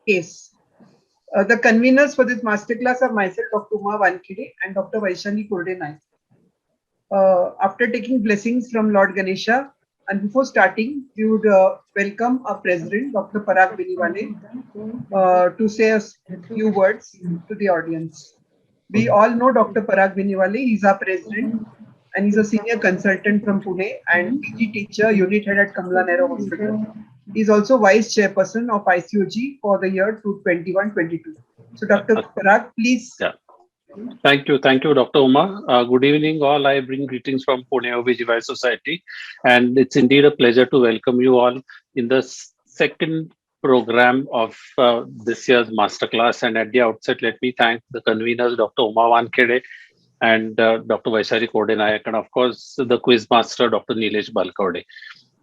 case. The conveners for this masterclass are myself, Dr. Uma Wankhede, and Dr. Vaishali Kurdenai. After taking blessings from Lord Ganesha, and before starting, we would welcome our president, Dr. Parag Biniwale, to say a few words to the audience. We all know Dr. Parag Biniwale. He's our president, and he's a senior consultant from Pune and PG teacher, unit head at Kamala Nehru Hospital. He's also vice chairperson of ICOG for the year 2021-22. So, Dr. Parag, please. Yeah. Thank you, Dr. Uma. Good evening, all. I bring greetings from Pune OBGY Society, and it's indeed a pleasure to welcome you all in the second program of this year's masterclass. And at the outset, let me thank the conveners, Dr. Uma Wankhede and Dr. Vaishali Kodinayak, and of course, the quiz master, Dr. Nilesh Balkode.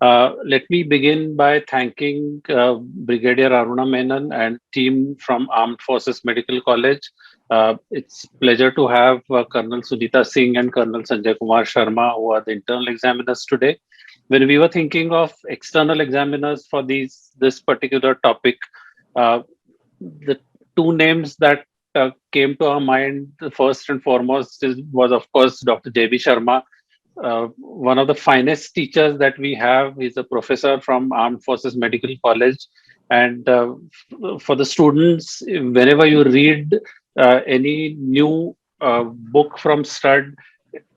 Let me begin by thanking Brigadier Aruna Menon and team from Armed Forces Medical College. It's pleasure to have Colonel Sunita Singh and Colonel Sanjay Kumar Sharma, who are the internal examiners today. When we were thinking of external examiners for this particular topic, the two names that came to our mind, first and foremost, was of course Dr. J.B. Sharma, one of the finest teachers that we have. He's a professor from Armed Forces Medical College. And for the students, whenever you read any new book from STUD,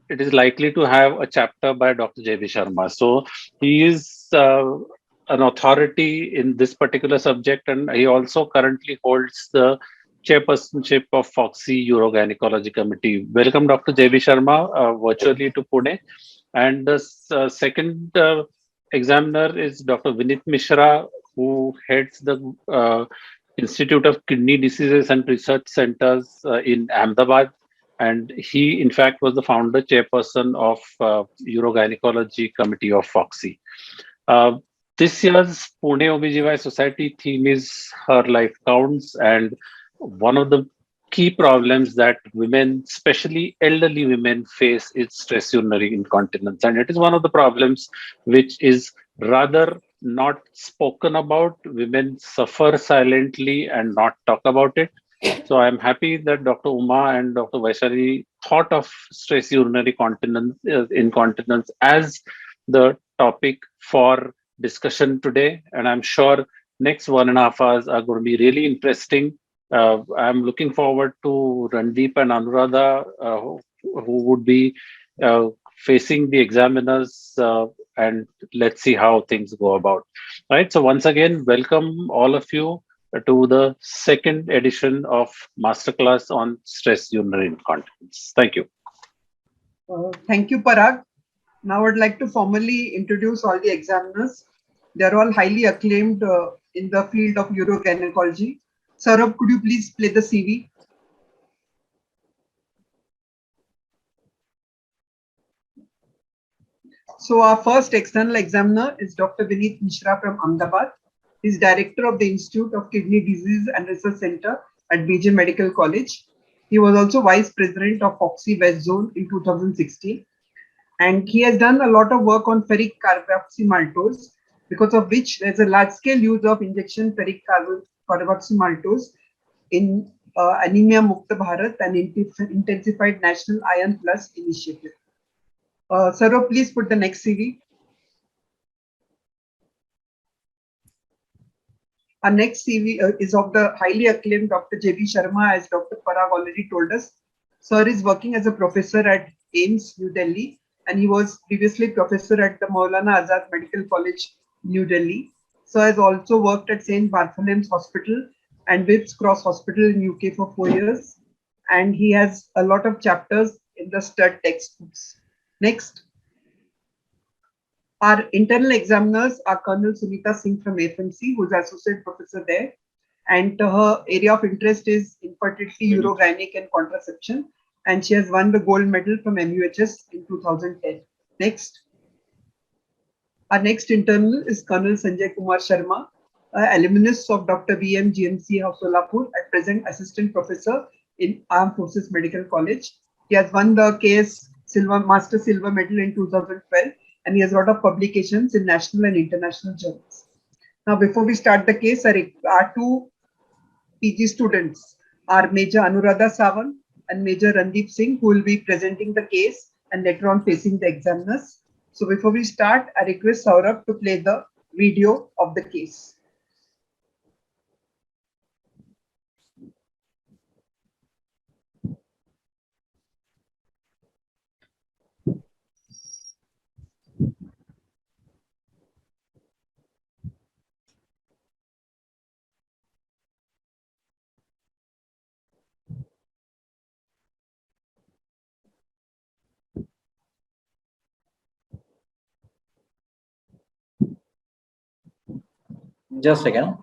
it is likely to have a chapter by Dr. J.B. Sharma. So he is an authority in this particular subject, and he also currently holds the chairpersonship of FOXI Urogynecology Committee. Welcome, Dr. J.B. Sharma, virtually to Pune. And the second examiner is Dr. Vinit Mishra, who heads the Institute of Kidney Diseases and Research Centers in Ahmedabad. And he, in fact, was the founder chairperson of Urogynecology Committee of FOXI. This year's Pune OBGY Society theme is Her Life Counts, and one of the key problems that women, especially elderly women, face is stress urinary incontinence. And it is one of the problems which is rather not spoken about. Women suffer silently and not talk about it. So I'm happy that Dr. Uma and Dr. Vaishali thought of stress urinary incontinence as the topic for discussion today. And I'm sure next 1.5 hours are going to be really interesting. I'm looking forward to Randeep and Anuradha, who would be facing the examiners, and let's see how things go about. Right. So once again, welcome all of you to the second edition of Masterclass on Stress Urinary Incontinence. Thank you. Thank you, Parag. Now I'd like to formally introduce all the examiners. They're all highly acclaimed in the field of urogynecology. Saurabh, could you please play the CV? So our first external examiner is Dr. Vinit Mishra from Ahmedabad. He's director of the Institute of Kidney Disease and Research Center at BJ Medical College. He was also vice president of FOXI West Zone in 2016. And he has done a lot of work on ferric carboxymaltose, because of which there's a large-scale use of injection ferric carboxymaltose in Anemia Mukta Bharat and intensified National Iron Plus initiative. Saurabh, please put the next CV. Our next CV is of the highly acclaimed Dr. J.B. Sharma, as Dr. Parag already told us. Sir is working as a professor at AIIMS, New Delhi, and he was previously professor at the Maulana Azad Medical College, New Delhi. Sir has also worked at St. Bartholomew's Hospital and Whipps Cross Hospital in UK for 4 years. And he has a lot of chapters in the STUD textbooks. Next. Our internal examiners are Colonel Sunita Singh from FMC, who is associate professor there. And her area of interest is infertility, urogynec and contraception. And she has won the gold medal from MUHS in 2010. Next. Our next internal is Colonel Sanjay Kumar Sharma, alumnus of Dr. VM GMC of Solapur, at present assistant professor in Armed Forces Medical College. He has won the KS Master Silver Medal in 2012, and he has a lot of publications in national and international journals. Now, before we start the case, our two PG students are Major Anuradha Sawant and Major Randeep Singh, who will be presenting the case and later on facing the examiners. So before we start, I request Saurabh to play the video of the case. Just a second.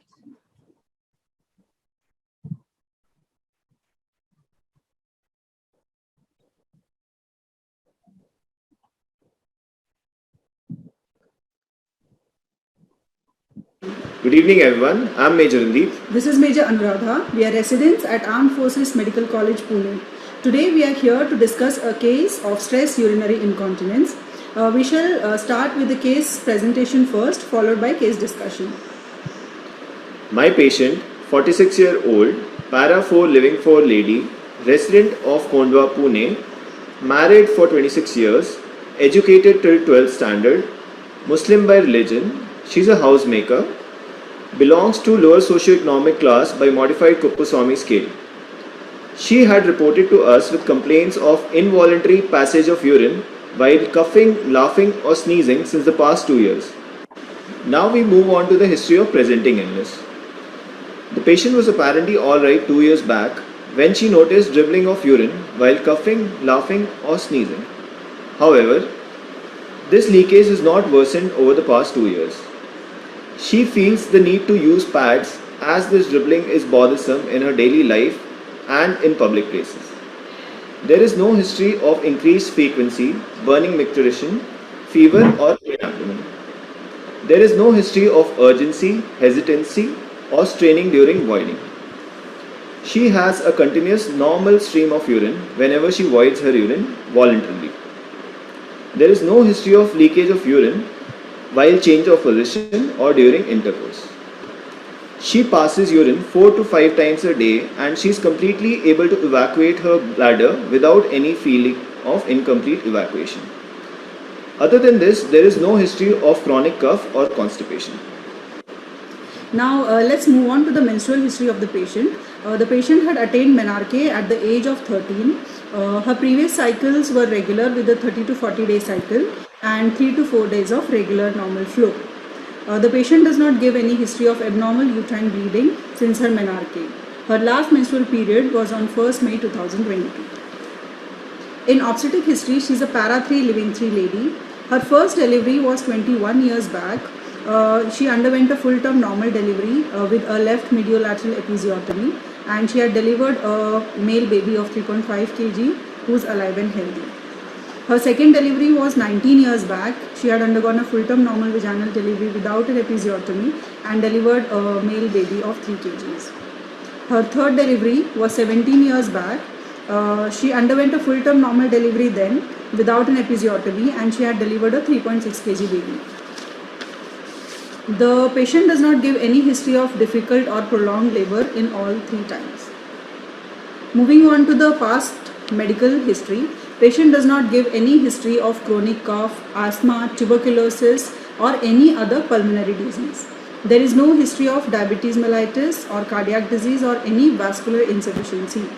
Good evening, everyone. I'm Major Randeep. This is Major Anuradha. We are residents at Armed Forces Medical College, Pune. Today we are here to discuss a case of stress urinary incontinence. We shall start with the case presentation first, followed by case discussion. My patient, 46-year-old, Para 4 Living 4 lady, resident of Kondwa, Pune, married for 26 years, educated till 12th standard, Muslim by religion, she's a housemaker, belongs to lower socioeconomic class by modified Kuppuswamy scale. She had reported to us with complaints of involuntary passage of urine while coughing, laughing or sneezing since the past 2 years. Now we move on to the history of presenting illness. The patient was apparently alright 2 years back when she noticed dribbling of urine while coughing, laughing or sneezing. However, this leakage has not worsened over the past 2 years. She feels the need to use pads as this dribbling is bothersome in her daily life and in public places. There is no history of increased frequency, burning micturition, fever or pain abdomen. There is no history of urgency, hesitancy or straining during voiding. She has a continuous normal stream of urine whenever she voids her urine voluntarily. There is no history of leakage of urine while change of position or during intercourse. She passes urine 4 to 5 times a day and she is completely able to evacuate her bladder without any feeling of incomplete evacuation. Other than this, there is no history of chronic cough or constipation. Now let's move on to the menstrual history of the patient. The patient had attained menarche at the age of 13. Her previous cycles were regular with a 30 to 40 day cycle and 3 to 4 days of regular normal flow. The patient does not give any history of abnormal uterine bleeding since her menarche. Her last menstrual period was on 1st May 2022. In obstetric history, she is a Para 3 Living 3 lady. Her first delivery was 21 years back. She underwent a full-term normal delivery with a left mediolateral episiotomy, and she had delivered a male baby of 3.5 kg who is alive and healthy. Her second delivery was 19 years back. She had undergone a full-term normal vaginal delivery without an episiotomy and delivered a male baby of 3 kgs. Her third delivery was 17 years back. She underwent a full-term normal delivery then without an episiotomy and she had delivered a 3.6 kg baby. The patient does not give any history of difficult or prolonged labor in all 3 times. Moving on to the past medical history, patient does not give any history of chronic cough, asthma, tuberculosis or any other pulmonary disease. There is no history of diabetes mellitus or cardiac disease or any vascular insufficiency.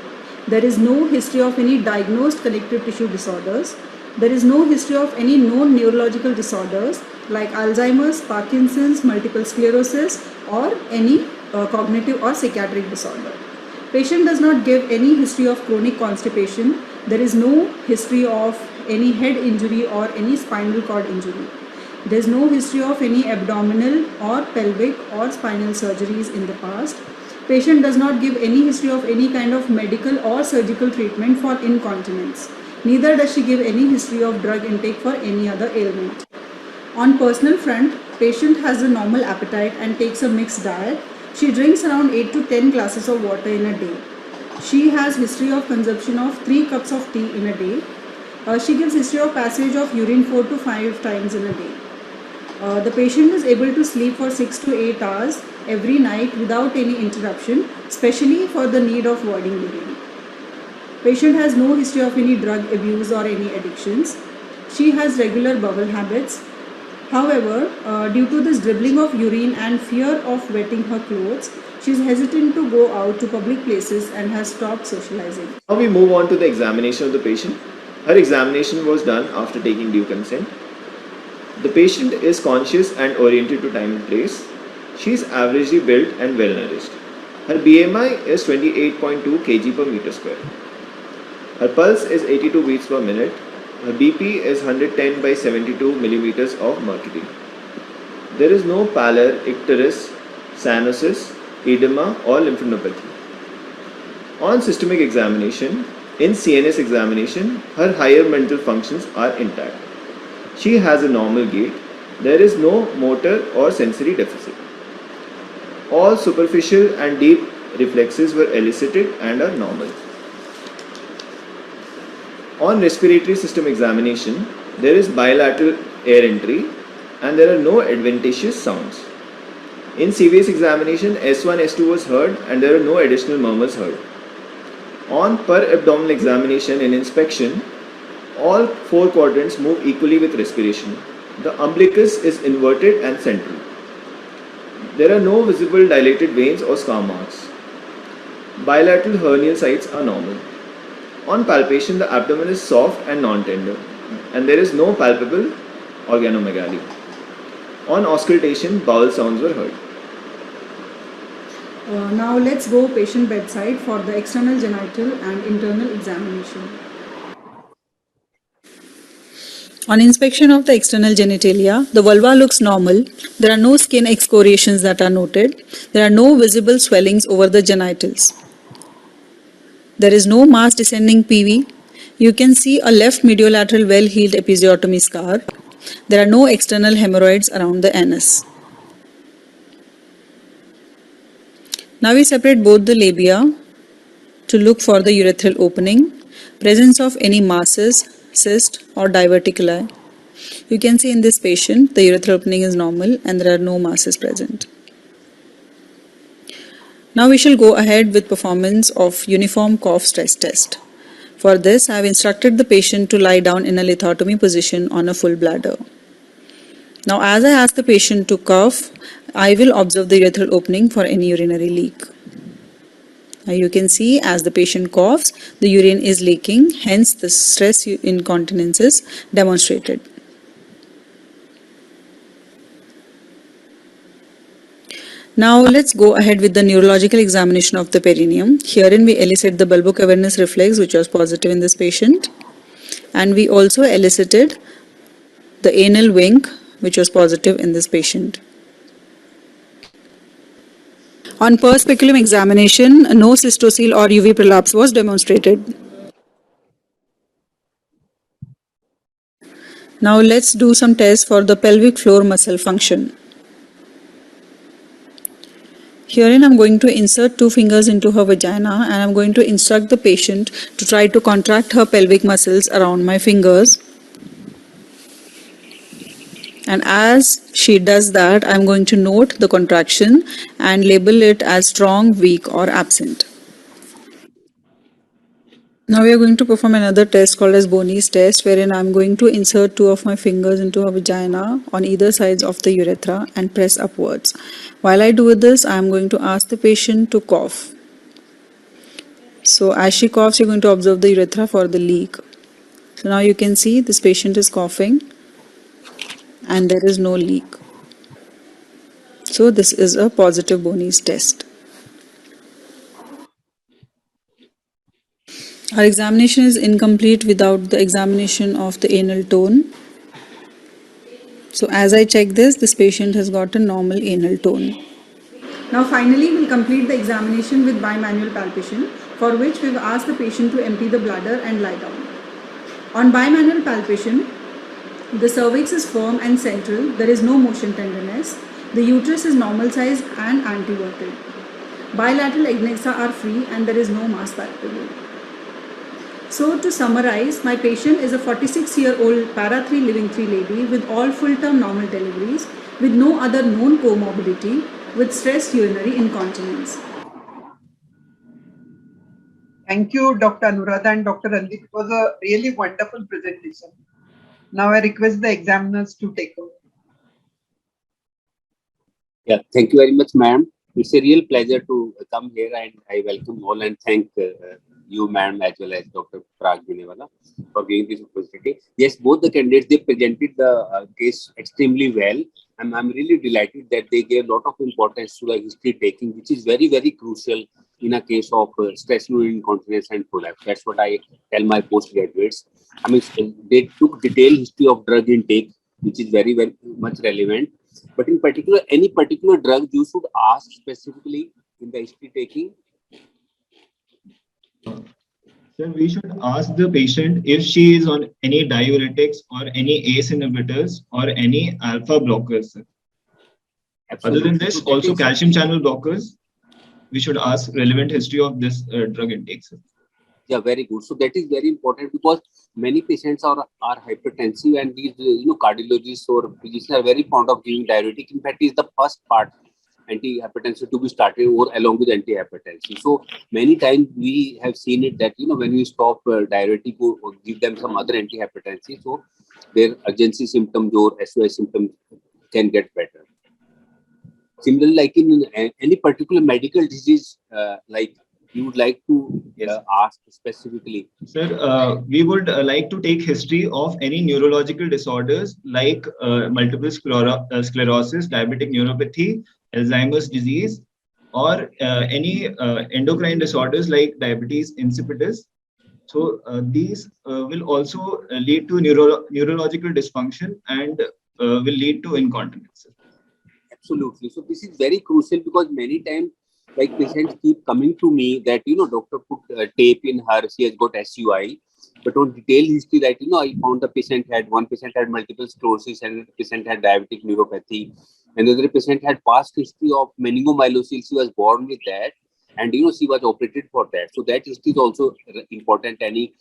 There is no history of any diagnosed connective tissue disorders. There is no history of any known neurological disorders like Alzheimer's, Parkinson's, multiple sclerosis or any cognitive or psychiatric disorder. Patient does not give any history of chronic constipation. There is no history of any head injury or any spinal cord injury. There is no history of any abdominal or pelvic or spinal surgeries in the past. Patient does not give any history of any kind of medical or surgical treatment for incontinence. Neither does she give any history of drug intake for any other ailment. On personal front, patient has a normal appetite and takes a mixed diet. She drinks around 8 to 10 glasses of water in a day. She has history of consumption of 3 cups of tea in a day. She gives history of passage of urine 4 to 5 times in a day. The patient is able to sleep for 6 to 8 hours every night without any interruption, especially for the need of voiding urine. Patient has no history of any drug abuse or any addictions. She has regular bowel habits. However, due to this dribbling of urine and fear of wetting her clothes, she is hesitant to go out to public places and has stopped socializing. Now we move on to the examination of the patient. Her examination was done after taking due consent. The patient is conscious and oriented to time and place. She is averagely built and well nourished. Her BMI is 28.2 kg per meter square. Her pulse is 82 beats per minute. Her BP is 110 by 72 millimeters of mercury. There is no pallor, icterus, cyanosis, edema or lymphadenopathy. On systemic examination, in CNS examination, her higher mental functions are intact. She has a normal gait. There is no motor or sensory deficit. All superficial and deep reflexes were elicited and are normal. On respiratory system examination, there is bilateral air entry and there are no adventitious sounds. In CVS examination, S1, S2 was heard and there are no additional murmurs heard. On per abdominal examination and inspection, all four quadrants move equally with respiration. The umbilicus is inverted and central. There are no visible dilated veins or scar marks. Bilateral hernial sites are normal. On palpation, the abdomen is soft and non-tender, and there is no palpable organomegaly. On auscultation, bowel sounds were heard. Now let's go patient bedside for the external genital and internal examination. On inspection of the external genitalia, the vulva looks normal. There are no skin excoriations that are noted. There are no visible swellings over the genitals. There is no mass descending PV. You can see a left mediolateral well-healed episiotomy scar. There are no external hemorrhoids around the anus. Now we separate both the labia to look for the urethral opening, presence of any masses, cyst or diverticuli. You can see in this patient the urethral opening is normal and there are no masses present. Now we shall go ahead with performance of uniform cough stress test. For this, I have instructed the patient to lie down in a lithotomy position on a full bladder. Now as I ask the patient to cough, I will observe the urethral opening for any urinary leak. Now you can see as the patient coughs, the urine is leaking, hence the stress incontinence is demonstrated. Now let's go ahead with the neurological examination of the perineum. Herein we elicit the bulbocavernous reflex which was positive in this patient, and we also elicited the anal wink which was positive in this patient. On per speculum examination, no cystocele or UV prolapse was demonstrated. Now let's do some tests for the pelvic floor muscle function. Herein I'm going to insert 2 fingers into her vagina and I'm going to instruct the patient to try to contract her pelvic muscles around my fingers. And as she does that, I'm going to note the contraction and label it as strong, weak or absent. Now we are going to perform another test called as Boney's test, wherein I'm going to insert 2 of my fingers into her vagina on either sides of the urethra and press upwards. While I do this, I'm going to ask the patient to cough. So as she coughs, you're going to observe the urethra for the leak. So now you can see this patient is coughing and there is no leak. So this is a positive Boney's test. Our examination is incomplete without the examination of the anal tone. So as I check this patient has got a normal anal tone. Now finally we'll complete the examination with bimanual palpation, for which we've asked the patient to empty the bladder and lie down. On bimanual palpation, the cervix is firm and central, there is no motion tenderness, the uterus is normal size and anteverted. Bilateral adnexa are free and there is no mass palpable. So to summarize, my patient is a 46-year-old para 3 living 3 lady with all full-term normal deliveries, with no other known comorbidity, with stress urinary incontinence. Thank you, Dr. Anuradha and Dr. Randeep. It was a really wonderful presentation. Now I request the examiners to take over. Yeah, thank you very much, ma'am. It's a real pleasure to come here, and I welcome all and thank you, ma'am, as well as Dr. Prag Ginewala for giving this opportunity. Yes, both the candidates, they presented the case extremely well. I'm really delighted that they gave a lot of importance to the history taking, which is very, very crucial in a case of stress urinary incontinence and prolapse. That's what I tell my postgraduates. I mean, they took detailed history of drug intake, which is very, very much relevant. But in particular, any particular drug you should ask specifically in the history taking. Sir, we should ask the patient if she is on any diuretics or any ACE inhibitors or any alpha blockers. Sir. Other than this, also calcium channel blockers. We should ask relevant history of this drug intake. Sir. Yeah, very good. So that is very important because many patients are hypertensive, and these cardiologists or physicians are very fond of giving diuretic. In fact, is the first part antihypertensive to be started or along with antihypertensive. So many times we have seen it that when we stop diuretic or give them some other antihypertensive, so their urgency symptoms or SOS symptoms can get better. Similarly, like in any particular medical disease, like you would like to ask specifically? Sir, we would like to take history of any neurological disorders like multiple sclerosis, diabetic neuropathy, Alzheimer's disease, or any endocrine disorders like diabetes insipidus. So these will also lead to neurological dysfunction and will lead to incontinence. Absolutely. So this is very crucial because many times, like patients keep coming to me that doctor put tape in her, she has got SUI, but on detailed history that I found one patient had multiple sclerosis, and the patient had diabetic neuropathy, and the other patient had past history of meningomyelocele. She was born with that, and she was operated for that. So that history is also important. Any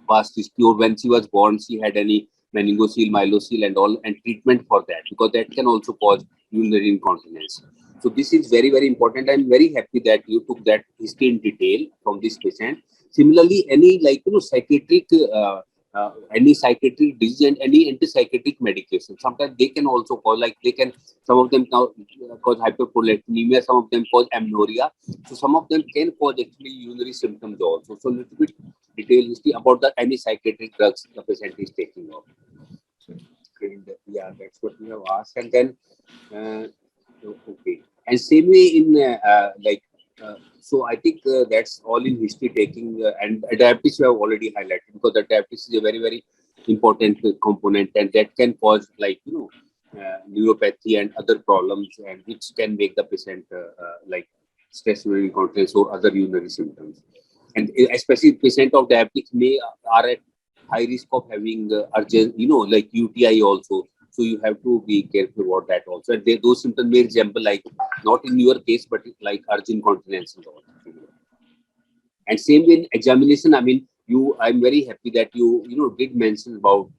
past history, or when she was born, she had any meningocele, myelocele, and all, and treatment for that, because that can also cause urinary incontinence. So this is very, very important. I'm very happy that you took that history in detail from this patient. Similarly, any psychiatric disease and any antipsychotic medication, sometimes they can also cause, some of them cause hyperprolactinemia, some of them cause amenorrhea. So some of them can cause actually urinary symptoms also. So a little bit detailed history about the any psychiatric drugs the patient is taking of. And yeah, that's what we have asked. And then okay, and same way in so I think that's all in history taking, and diabetes we have already highlighted, because the diabetes is a very, very important component, and that can cause neuropathy and other problems, and which can make the patient stress urinary incontinence or other urinary symptoms. And especially patient of diabetes are at high risk of having urgent, like UTI also. So you have to be careful about that also. And those symptoms may resemble, like, not in your case, but like urgent incontinence and all. And same in examination. I mean, I'm very happy that you did mention about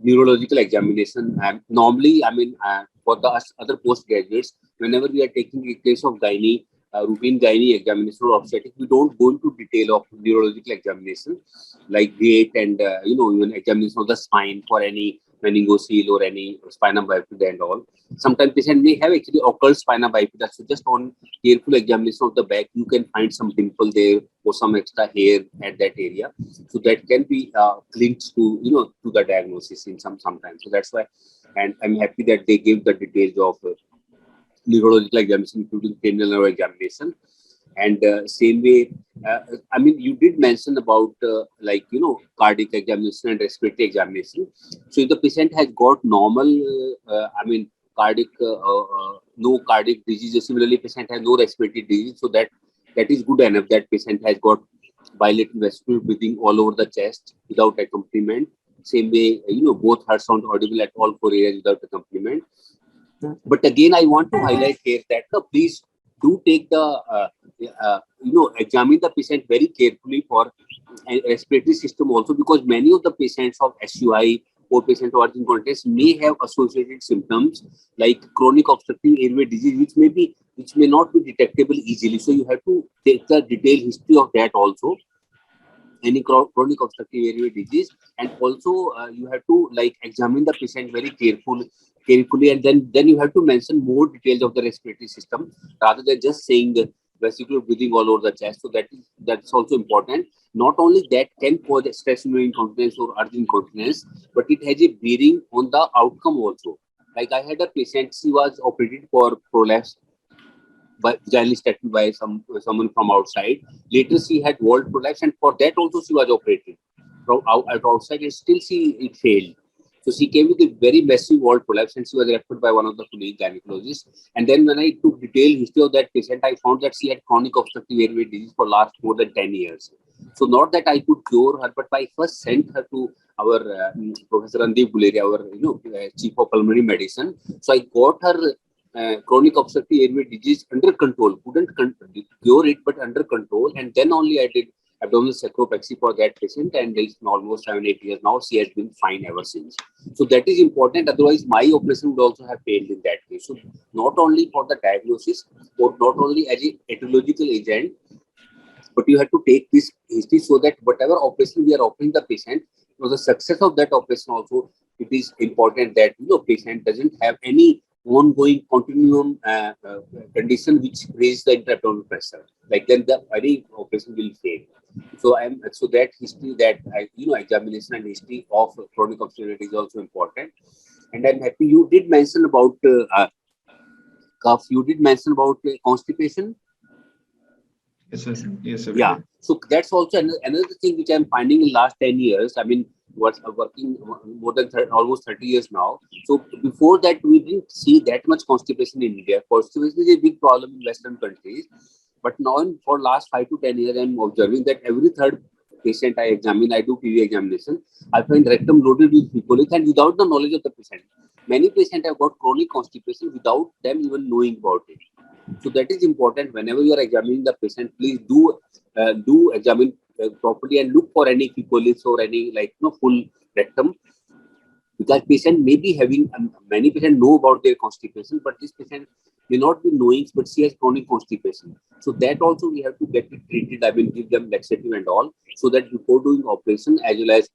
neurological examination. Normally, I mean, for the other postgraduates, whenever we are taking a case of gynae, routine gynae examination or obstetrics, we don't go into detail of neurological examination, like gait and even examination of the spine for any meningocele or any spina bifida and all. Sometimes patient may have actually occult spina bifida, so just on careful examination of the back, you can find some dimple there or some extra hair at that area. So that can be linked to to the diagnosis in sometimes. So that's why, and I'm happy that they give the details of neurological examination, including cranial nerve examination. And same way, I mean, you did mention about cardiac examination and respiratory examination. So if the patient has got normal, cardiac, no cardiac disease, similarly patient has no respiratory disease, so that is good enough. That patient has got bilateral respiratory breathing all over the chest without accompaniment. Same way, both heart sound audible at all 4 areas without accompaniment. But again, I want to highlight here that please do take the examine the patient very carefully for respiratory system also, because many of the patients of SUI or patient of urgent incontinence may have associated symptoms like chronic obstructive airway disease, which may not be detectable easily. So you have to take the detailed history of that also, any chronic obstructive airway disease, and also you have to like examine the patient very carefully, and then you have to mention more details of the respiratory system rather than just saying the vesicular breathing all over the chest. So that's also important. Not only that can cause stress urinary incontinence or urgent incontinence, but it has a bearing on the outcome also. Like I had a patient, she was operated for prolapse by vaginally by someone from outside. Later, she had walled prolapse, and for that also she was operated from outside, and still it failed. So she came with a very massive walled prolapse, and she was referred by one of the colleague gynecologists. And then when I took detailed history of that patient, I found that she had chronic obstructive airway disease for last more than 10 years. So not that I could cure her, but I first sent her to our Professor Randeep Guleria, our chief of pulmonary medicine. So I got her chronic obstructive airway disease under control. Couldn't cure it, but under control. And then only I did abdominal sacropexy for that patient, and it's almost 7-8 years now. She has been fine ever since. So that is important. Otherwise, my operation would also have failed in that case. So not only for the diagnosis, or not only as a etiological agent, but you have to take this history so that whatever operation we are offering the patient, for the success of that operation also, it is important that patient doesn't have any ongoing continuum condition which raises the intra-abdominal pressure. Like then the any operation will fail. So that history, that examination and history of chronic obstruction is also important. And I'm happy you did mention about cough. You did mention about constipation. Yes, sir. Yes, sir. Yeah. So that's also another thing which I'm finding in last 10 years. I mean, working more than almost 30 years now. So before that, we didn't see that much constipation in India. Constipation is a big problem in Western countries. But now for last 5 to 10 years, I'm observing that every third patient I examine, I do PV examination, I find rectum loaded with P. and without the knowledge of the patient. Many patients have got chronic constipation without them even knowing about it. So that is important. Whenever you are examining the patient, please do examine properly and look for any P. or any full rectum, because patient may be having many patients know about their constipation, but this patient may not be knowing, but she has chronic constipation. So that also we have to get it treated. I will give them laxative and all, so that before doing operation, as well as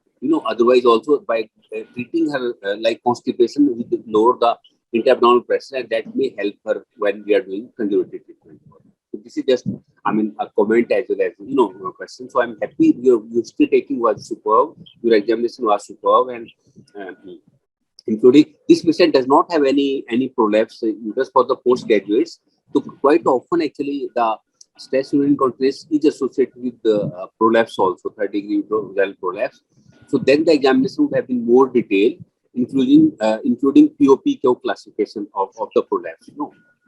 otherwise also by treating her like constipation, we will lower the intra-abdominal pressure, and that may help her when we are doing conservative treatment. So this is just, a comment as well as a question. So I'm happy your history taking was superb, your examination was superb, and including this patient does not have any prolapse just for the postgraduates. So quite often actually the stress urinary incontinence is associated with the prolapse also, third-degree vaginal prolapse. So then the examination would have been more detailed, including POPQ classification of the prolapse.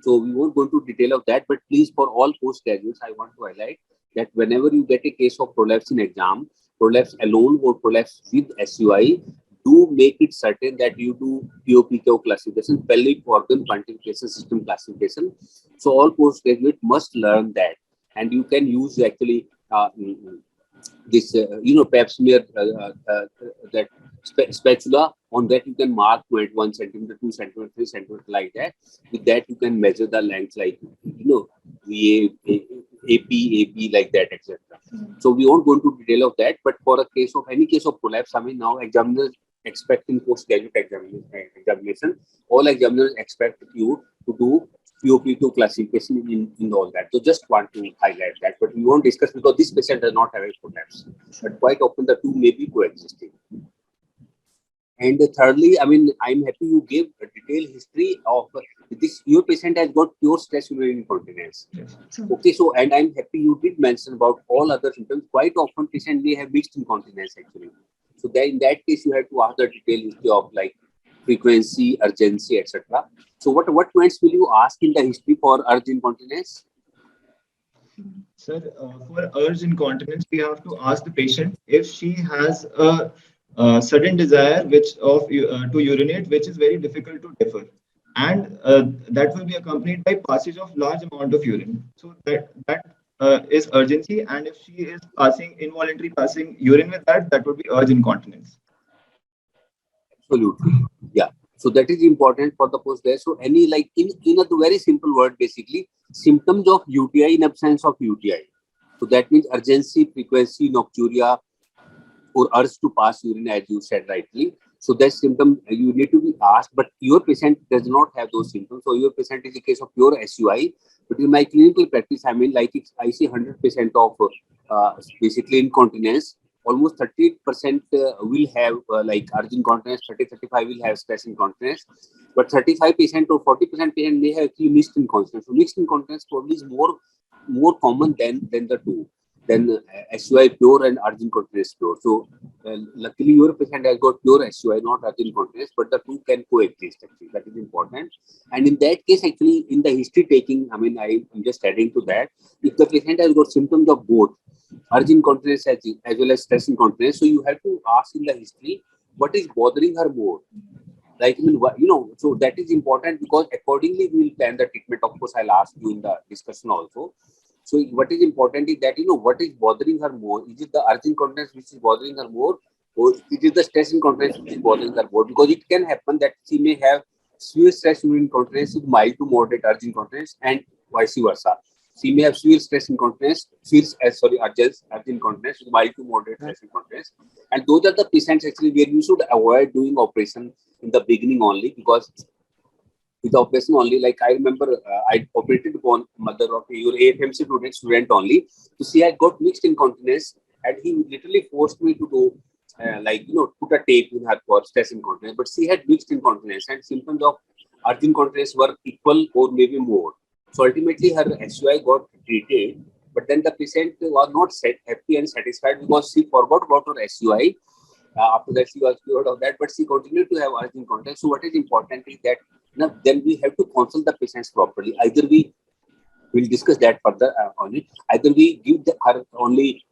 So we won't go into detail of that, but please, for all postgraduates, I want to highlight that whenever you get a case of prolapse in exam, prolapse alone or prolapse with SUI, do make it certain that you do POPQ classification, pelvic organ quantification system classification. So all postgraduate must learn that, and you can use actually this pap smear that spatula. On that you can mark 1 centimeter, 2 centimeter, 3 centimeter, like that. With that you can measure the length, like VA, AP, like that, etc. So we won't go into detail of that, but for any case of prolapse, now examiners expect in postgraduate examination, all examiners expect you to do POP2 classification in all that. So just want to highlight that, but we won't discuss because this patient does not have a prolapse. But quite often the two may be coexisting. And thirdly, I'm happy you gave a detailed history of this. Your patient has got pure stress urinary incontinence. Yes. Okay, so, and I'm happy you did mention about all other symptoms. Quite often patient may have mixed incontinence actually. So then in that case, you have to ask the detailed history of like frequency, urgency, etc. So what points will you ask in the history for urge incontinence? Sir, for urge incontinence, we have to ask the patient if she has a sudden desire to urinate, which is very difficult to defer, and that will be accompanied by passage of large amount of urine. So that is urgency, and if she is passing involuntary passing urine with that, that would be urge incontinence. Absolutely. Yeah. So that is important for the post there. So any like in a very simple word, basically symptoms of UTI in absence of UTI. So that means urgency, frequency, nocturia, or urge to pass urine, as you said rightly. So that symptom you need to be asked, but your patient does not have those symptoms. So your patient is a case of pure SUI. But in my clinical practice, I mean, like if I see 100% of basically incontinence, almost 30% will have like urge incontinence, 35 will have stress incontinence, but 35% or 40% patient may have actually mixed incontinence. So mixed incontinence probably is more common than the two. Then SUI pure and urge incontinence pure. So luckily your patient has got pure SUI, not urge incontinence, but the two can coexist actually. That is important. And in that case, actually, in the history taking, I mean, I'm just adding to that. If the patient has got symptoms of both urge incontinence as well as stress incontinence, so you have to ask in the history what is bothering her more. Like, I mean, so that is important because accordingly we will plan the treatment. Of course, I'll ask you in the discussion also. So what is important is that, what is bothering her more? Is it the urge incontinence which is bothering her more, or it is the stress incontinence which is bothering her more? Because it can happen that she may have severe stress incontinence with mild to moderate urge incontinence, and vice versa. She may have severe stress incontinence, urge incontinence with mild to moderate stress incontinence, and those are the patients actually where you should avoid doing operation in the beginning only, because with the operation only, like I remember I operated upon mother of your AFMC student only. So she had got mixed incontinence, and he literally forced me to do put a tape in her for stress incontinence. But she had mixed incontinence, and symptoms of urge incontinence were equal or maybe more. So ultimately her SUI got treated, but then the patient was not happy and satisfied because she forgot about her SUI. After that, she was cured of that, but she continued to have urge incontinence. So what is important is that then we have to consult the patients properly. Either we'll discuss that further on it. Either we give her only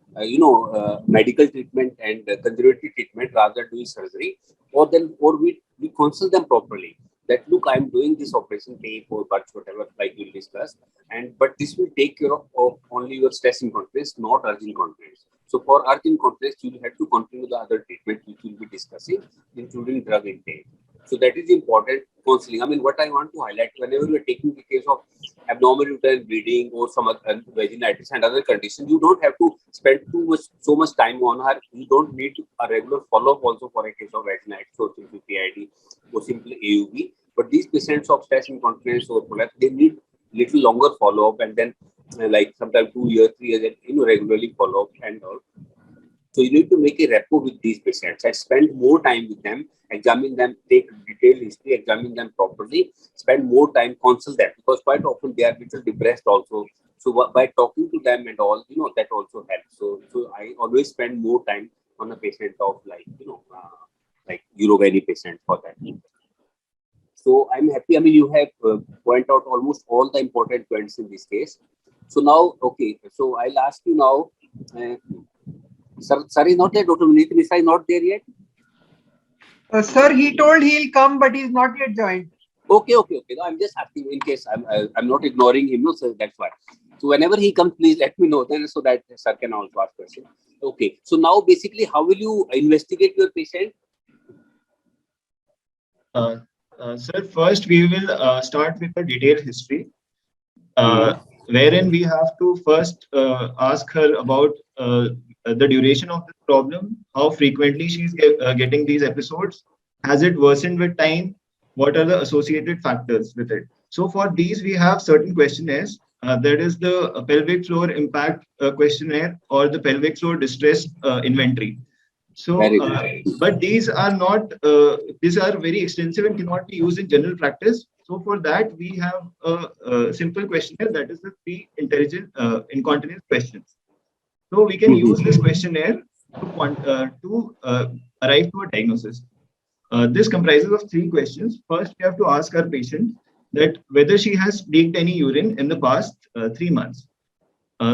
medical treatment and conservative treatment rather than doing surgery, or we consult them properly. That look, I'm doing this operation tape or buds, whatever, like we'll discuss, but this will take care of only your stress incontinence, not urge incontinence. So for urge incontinence, you will have to continue the other treatment which we'll be discussing, including drug intake. So that is important counseling. I mean, what I want to highlight, whenever you are taking the case of abnormal uterine bleeding or some other vaginitis and other conditions, you don't have to spend so much time on her. You don't need a regular follow-up also for a case of vaginitis or simple PID or simple AUV. But these patients of stress incontinence or prolapse, they need little longer follow-up, and then like sometimes 2 years, 3 years, and regularly follow-up and all. So you need to make a rapport with these patients and spend more time with them, examine them, take detailed history, examine them properly, spend more time, consult them, because quite often they are little depressed also. So by talking to them and all, that also helps. So I always spend more time on a patient of like urogyne patient for that. So I'm happy. I mean, you have pointed out almost all the important points in this case. So now, okay. So I'll ask you now. Sir is not there. Dr. Vineet Mishra is not there yet. Sir, he told he'll come, but he's not yet joined. Okay. No, I'm just asking in case I'm not ignoring him. No, sir, that's why. So whenever he comes, please let me know then, so that sir can also ask questions. Okay. So now, basically, how will you investigate your patient? Sir, first we will start with a detailed history, wherein we have to first ask her about the duration of this problem, how frequently she's getting these episodes, has it worsened with time, what are the associated factors with it. So for these, we have certain questionnaires. That is the pelvic floor impact questionnaire or the pelvic floor distress inventory. So, but these are not, these are very extensive and cannot be used in general practice. So for that, we have a simple questionnaire, that is the 3 intelligent incontinence questions. So we can use this questionnaire to arrive to a diagnosis. This comprises of 3 questions. First, we have to ask our patient that whether she has leaked any urine in the past 3 months.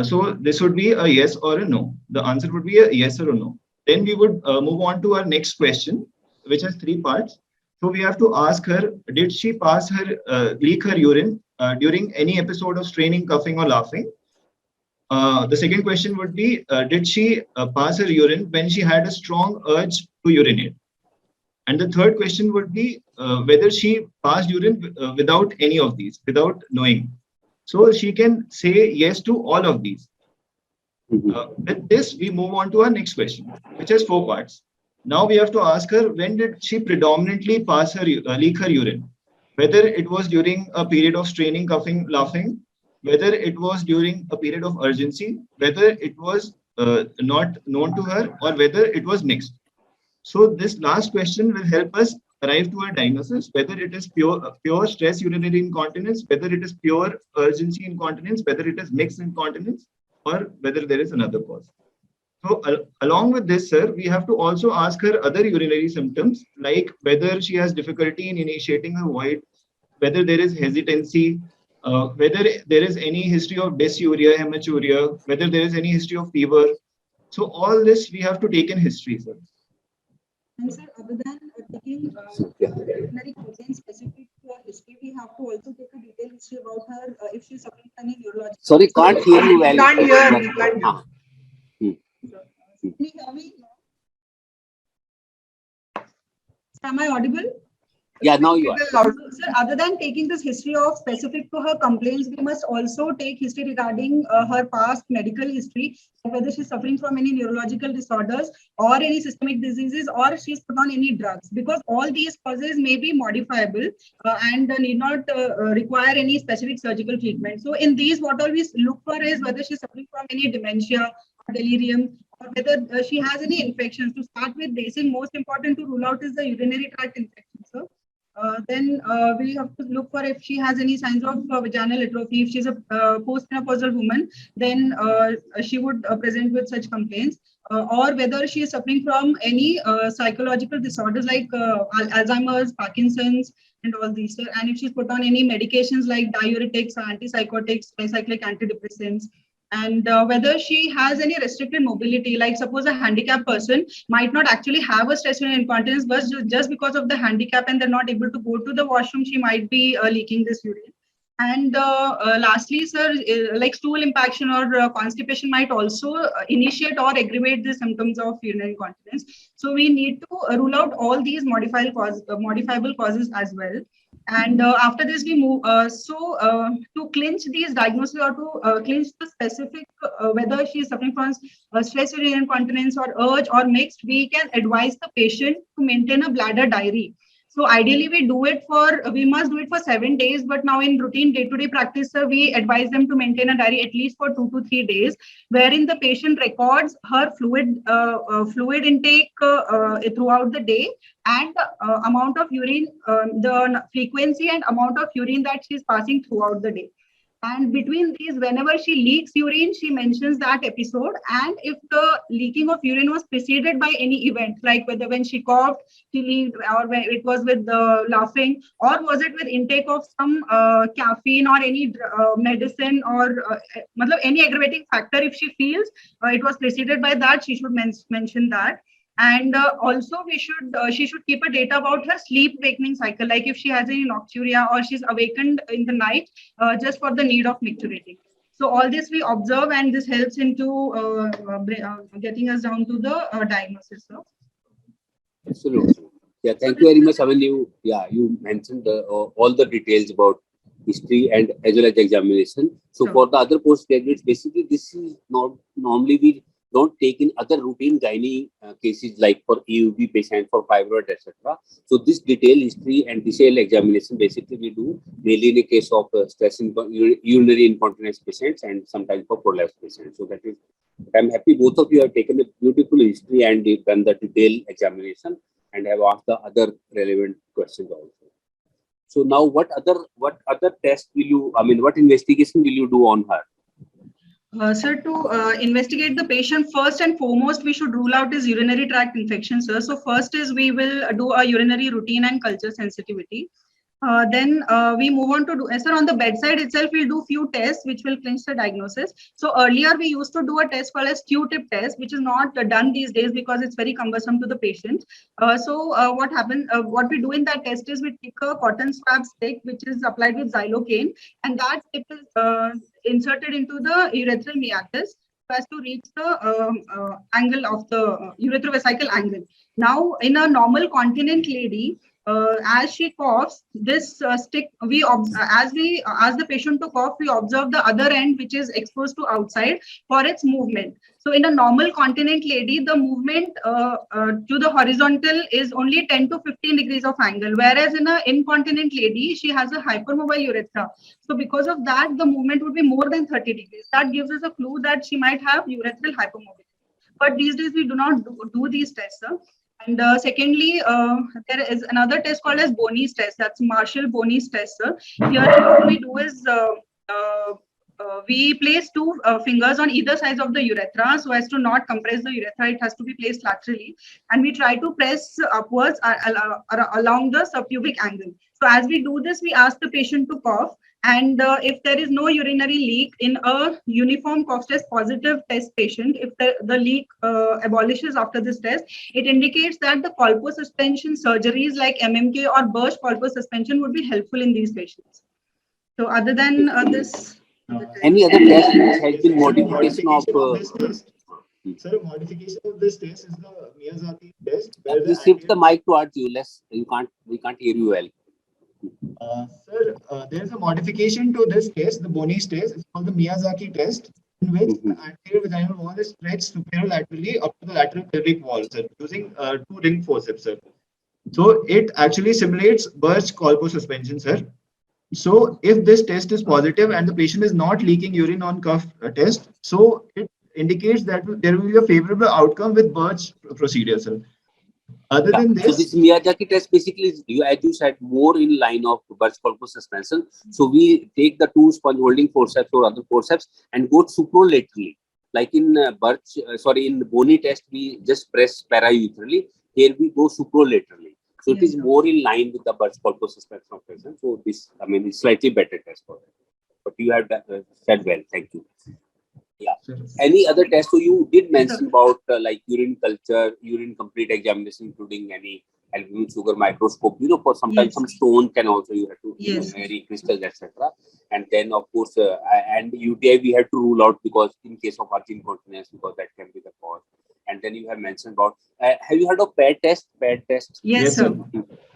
So this would be a yes or a no. The answer would be a yes or a no. Then we would move on to our next question, which has 3 parts. So we have to ask her, did she leak her urine during any episode of straining, coughing, or laughing? the second question would be, did she pass her urine when she had a strong urge to urinate? And the third question would be whether she passed urine without any of these, without knowing. So she can say yes to all of these. With this, we move on to our next question, which has 4 parts. Now we have to ask her, when did she predominantly pass her leak her urine? Whether it was during a period of straining, coughing, laughing, whether it was during a period of urgency, whether it was not known to her, or whether it was mixed. So this last question will help us arrive to a diagnosis, whether it is pure stress urinary incontinence, whether it is pure urgency incontinence, whether it is mixed incontinence, or whether there is another cause. So along with this, sir, we have to also ask her other urinary symptoms, like whether she has difficulty in initiating her void, whether there is hesitancy, whether there is any history of dysuria, hematuria, whether there is any history of fever. So all this we have to take in history, sir. And sir, other than taking urinary complaints specific to her history, we have to also take a detailed history about her if she's suffering from any neurological. Sorry, can't hear you well. Can't hear. We can't hear. Can you hear me? Am I audible? Yeah, now you are. Sir, other than taking this history of specific to her complaints, we must also take history regarding her past medical history, whether she's suffering from any neurological disorders or any systemic diseases, or she's put on any drugs, because all these causes may be modifiable and need not require any specific surgical treatment. So in these, what all we look for is whether she's suffering from any dementia or delirium, or whether she has any infections. To start with, basic, most important to rule out is the urinary tract infection, sir. Then we have to look for if she has any signs of vaginal atrophy. If she's a postmenopausal woman, then she would present with such complaints, or whether she is suffering from any psychological disorders like Alzheimer's, Parkinson's, and all these. And if she's put on any medications like diuretics, antipsychotics, tricyclic antidepressants, and whether she has any restricted mobility, like suppose a handicapped person might not actually have a stress urinary incontinence, but just because of the handicap and they're not able to go to the washroom, she might be leaking this urine. And lastly, sir, like stool impaction or constipation might also initiate or aggravate the symptoms of urinary incontinence. So we need to rule out all these modifiable causes as well. And after this, we move. To clinch these diagnoses, or to clinch the specific whether she is suffering from stress urinary incontinence or urge or mixed, we can advise the patient to maintain a bladder diary. So ideally, we must do it for 7 days. But now in routine day-to-day practice, we advise them to maintain a diary at least for 2 to 3 days, wherein the patient records her fluid intake throughout the day, and amount of urine, the frequency and amount of urine that she's passing throughout the day. And between these, whenever she leaks urine, she mentions that episode. And if the leaking of urine was preceded by any event, like whether when she coughed, she leaked, or when it was with laughing, or was it with intake of some caffeine or any medicine, or any aggravating factor, if she feels it was preceded by that, she should mention that. And also she should keep a data about her sleep wakening cycle, like if she has any nocturia or she's awakened in the night just for the need of micturating. So all this we observe, and this helps into getting us down to the diagnosis. So. Absolutely. Yeah, thank you very much, Avan. You mentioned all the details about history and as well as examination. So for the other postgraduates, basically this is not normally we don't take in other routine gynae cases like for EUB patient, for fibroid, etc. So this detailed history and detailed examination basically we do mainly in a case of urinary incontinence patients and sometimes for prolapse patients. So that is, I'm happy both of you have taken a beautiful history and done the detailed examination and have asked the other relevant questions also. So now what other test will you, what investigation will you do on her? Sir, to investigate the patient, first and foremost, we should rule out his urinary tract infection, sir. So first is we will do a urinary routine and culture sensitivity. Then we move on to do, sir, on the bedside itself, we'll do few tests which will clinch the diagnosis. So earlier we used to do a test called as Q-tip test, which is not done these days because it's very cumbersome to the patient. What happens, what we do in that test is we take a cotton swab stick, which is applied with xylocaine, and that tip is inserted into the urethral meatus so as to reach the angle of the uretrovesical angle. Now, in a normal continent lady, as she coughs, this stick, as we ask the patient to cough, we observe the other end which is exposed to outside for its movement. So in a normal continent lady, the movement to the horizontal is only 10 to 15 degrees of angle, whereas in an incontinent lady, she has a hypermobile urethra. So because of that, the movement would be more than 30 degrees. That gives us a clue that she might have urethral hypermobility. But these days we do not do these tests, sir. And secondly, there is another test called as Boney's test. That's Marshall Boney's test, sir. Here, what we do is we place two fingers on either sides of the urethra so as to not compress the urethra. It has to be placed laterally, and we try to press upwards along the subpubic angle. So as we do this, we ask the patient to cough. And if there is no urinary leak in a uniform cough test positive test patient, if the leak abolishes after this test, it indicates that the colposuspension surgeries like MMK or Birch colposuspension would be helpful in these patients. So other than this... Any other test which has been modification of... Sir, a modification of this test is the Miyazaki test. Please shift the mic towards you. We can't hear you well. Sir, there is a modification to this test, the Boney's test. It's called the Miyazaki test, in which the anterior vaginal wall is stretched superolaterally up to the lateral pelvic wall, sir, using two ring forceps, sir. So it actually simulates Birch colposuspension, sir. So if this test is positive and the patient is not leaking urine on cuff test, so it indicates that there will be a favorable outcome with Birch procedure, sir. Other than this, so this Miyazaki test basically is, as you said, more in line of Birch colposuspension. So we take the two sponge holding forceps or other forceps and go supralaterally. Like in in the Boney test, we just press paraureterally. Here we go supralaterally. So it is more in line with the Birch colposuspension of patient. So this, I mean, it's slightly better test for that. But you have said well. Thank you. Yeah. Any other test? So you did mention about like urine culture, urine complete examination, including any albumin sugar microscope. You know, for sometimes some stone can also you have to vary crystals, etc. And then of course, and UTI we have to rule out because in case of urgent incontinence, because that can be the cause. And then you have mentioned about, have you heard of PAD test? PAD test? Yes, sir.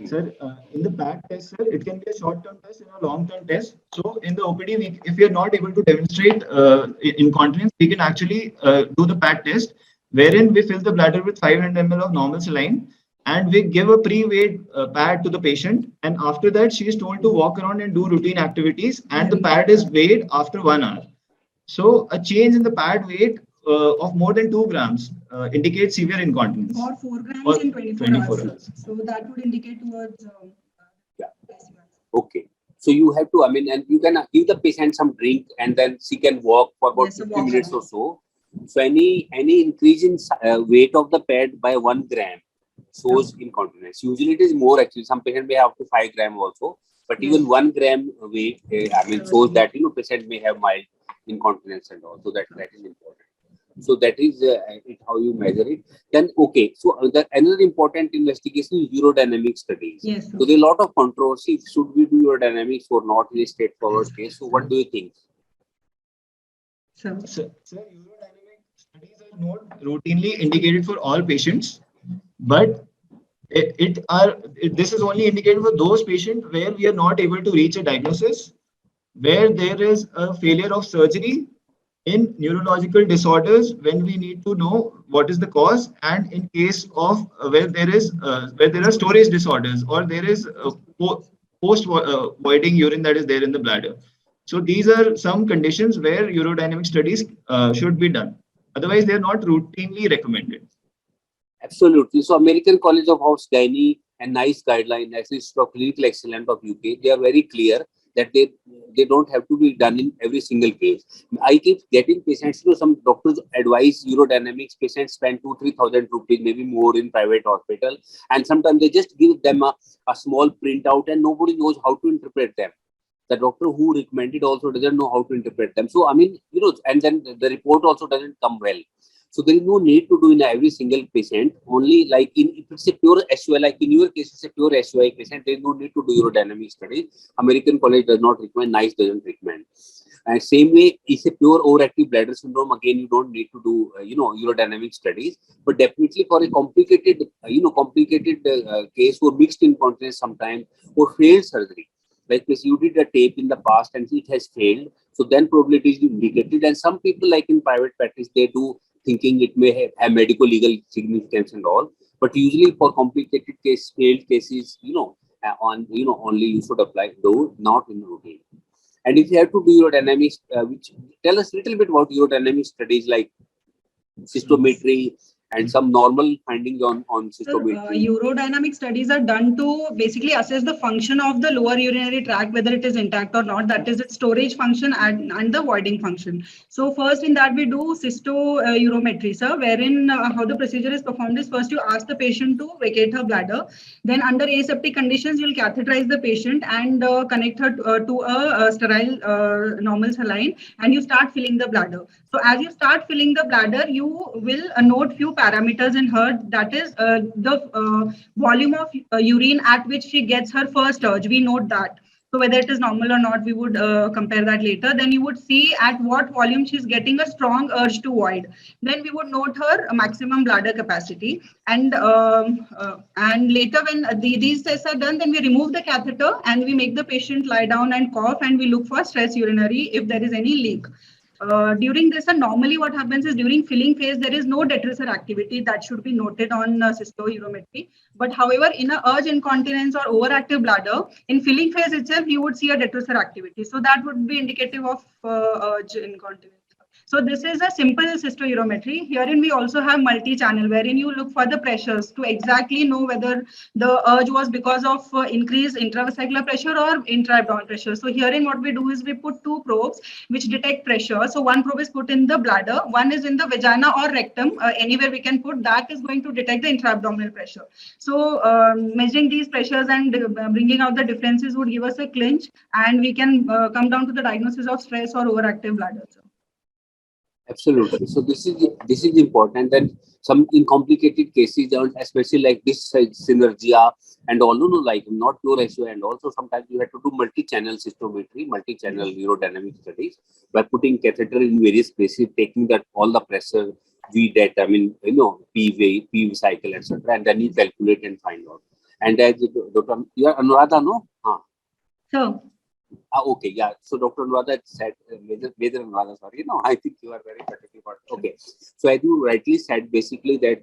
Sir, in the PAD test, sir, it can be a short-term test and a long-term test. So in the OPD, if we are not able to demonstrate incontinence, we can actually do the PAD test, wherein we fill the bladder with 500 ml of normal saline, and we give a pre-weighed pad to the patient. And after that, she is told to walk around and do routine activities, and the pad is weighed after 1 hour. So a change in the pad weight of more than 2 grams indicates severe incontinence. Or 4 grams in 24 hours. So that would indicate towards... Okay. So you have to, I mean, and you can give the patient some drink and then she can walk for about 50 minutes or so. So any increase in weight of the pad by 1 gram shows incontinence. Usually it is more actually. Some patient may have up to 5 gram also. But even 1 gram weight, I mean, shows that, patient may have mild incontinence and all. So that is important. So that is how you measure it. Then, okay. So another important investigation is urodynamic studies. Yes. So there is a lot of controversy. Should we do urodynamics or not in a straightforward case? So what do you think? Sir, urodynamic studies are not routinely indicated for all patients, but this is only indicated for those patients where we are not able to reach a diagnosis, where there is a failure of surgery, in neurological disorders when we need to know what is the cause, and in case of where there are storage disorders or there is post voiding urine that is there in the bladder. So these are some conditions where urodynamic studies should be done. Otherwise, they are not routinely recommended. Absolutely. So American College of House Gynae and NICE guideline, Institute of Clinical Excellence of UK, they are very clear. that they don't have to be done in every single case. I keep getting patients, some doctors advise urodynamics, patients spend 2,000-3,000 rupees, maybe more in private hospital, and sometimes they just give them a small printout and nobody knows how to interpret them. The doctor who recommended also doesn't know how to interpret them. So, I mean, and then the report also doesn't come well. So there is no need to do in every single patient. Only like if it's a pure SUI, like in your case, it's a pure SUI patient, there is no need to do urodynamic studies. American College does not recommend, NICE doesn't recommend. And same way, it's a pure overactive bladder syndrome. Again, you don't need to do, urodynamic studies. But definitely for a complicated, case or mixed incontinence sometimes or failed surgery. Like you did a tape in the past and it has failed. So then probably it is indicated. And some people like in private practice, they do thinking it may have medical legal significance and all. But usually for complicated failed cases, only you should apply, though not in routine. And if you have to do urodynamics, which tell us a little bit about urodynamic studies like cystometry and some normal findings on cystometry. Urodynamic studies are done to basically assess the function of the lower urinary tract, whether it is intact or not. That is its storage function and the voiding function. So first in that we do cystourometry, sir, wherein how the procedure is performed is first you ask the patient to vacate her bladder. Then under aseptic conditions, you'll catheterize the patient and connect her to a sterile normal saline, and you start filling the bladder. So as you start filling the bladder, you will note few parameters in her, that is the volume of urine at which she gets her first urge. We note that. So whether it is normal or not, we would compare that later. Then you would see at what volume she's getting a strong urge to void. Then we would note her maximum bladder capacity. And later when these tests are done, then we remove the catheter and we make the patient lie down and cough, and we look for stress urinary if there is any leak. During this, and normally what happens is during filling phase, there is no detrusor activity that should be noted on cystourometry. But however, in a urge incontinence or overactive bladder, in filling phase itself, you would see a detrusor activity. So that would be indicative of urge incontinence. So this is a simple cystourometry. Herein we also have multi-channel, wherein you look for the pressures to exactly know whether the urge was because of increased intravesicular pressure or intra-abdominal pressure. So herein what we do is we put two probes which detect pressure. So one probe is put in the bladder, one is in the vagina or rectum, anywhere we can put, that is going to detect the intra-abdominal pressure. So measuring these pressures and bringing out the differences would give us a clinch, and we can come down to the diagnosis of stress or overactive bladder. Absolutely. So this is important. And some in complicated cases, especially like this synergia and all, like not pure SUI, and also sometimes you have to do multi-channel cystometry, multi-channel urodynamic studies by putting catheter in various places, taking that all the pressure, V dat, P cycle, etc., and then you calculate and find out. And as Dr. You are Anuradha, no? So. Okay, yeah. So Dr. Anuradha said, Major Anuradha, sorry, I think you are very particular. Okay. So as you rightly said, basically that,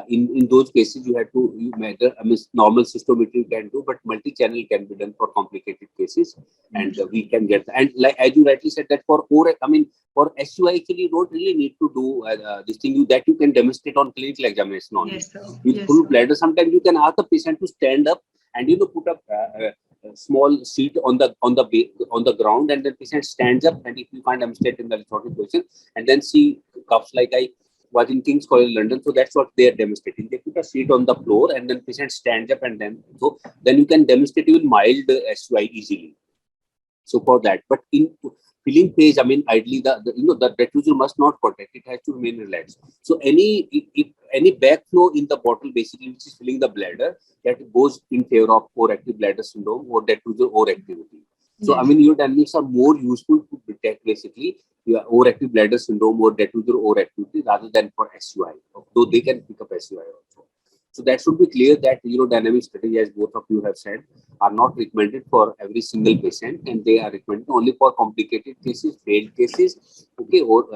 in those cases you have to measure, normal cystometry you can do, but multi-channel can be done for complicated cases, and we can get, and like as you rightly said that for SUI actually you don't really need to do this thing that you can demonstrate on clinical examination only. Yes, sir. With full bladder, sometimes you can ask the patient to stand up and put up a small seat on the ground, and then patient stands up, and if you can't demonstrate in the lithotic position, and then see cuffs, like I was in King's College London, so that's what they are demonstrating. They put a seat on the floor and then patient stands up, and then you can demonstrate even mild SUI easily. So for that, but in filling phase, ideally the detrusor must not protect; it has to remain relaxed. So any backflow in the bottle, basically, which is filling the bladder, that goes in favor of overactive bladder syndrome or detrusor overactivity. So urodynamics are more useful to detect basically overactive bladder syndrome or detrusor overactivity rather than for SUI, though they can pick up SUI also. So that should be clear that urodynamic studies, as both of you have said, are not recommended for every single patient, and they are recommended only for complicated cases, failed cases, okay, or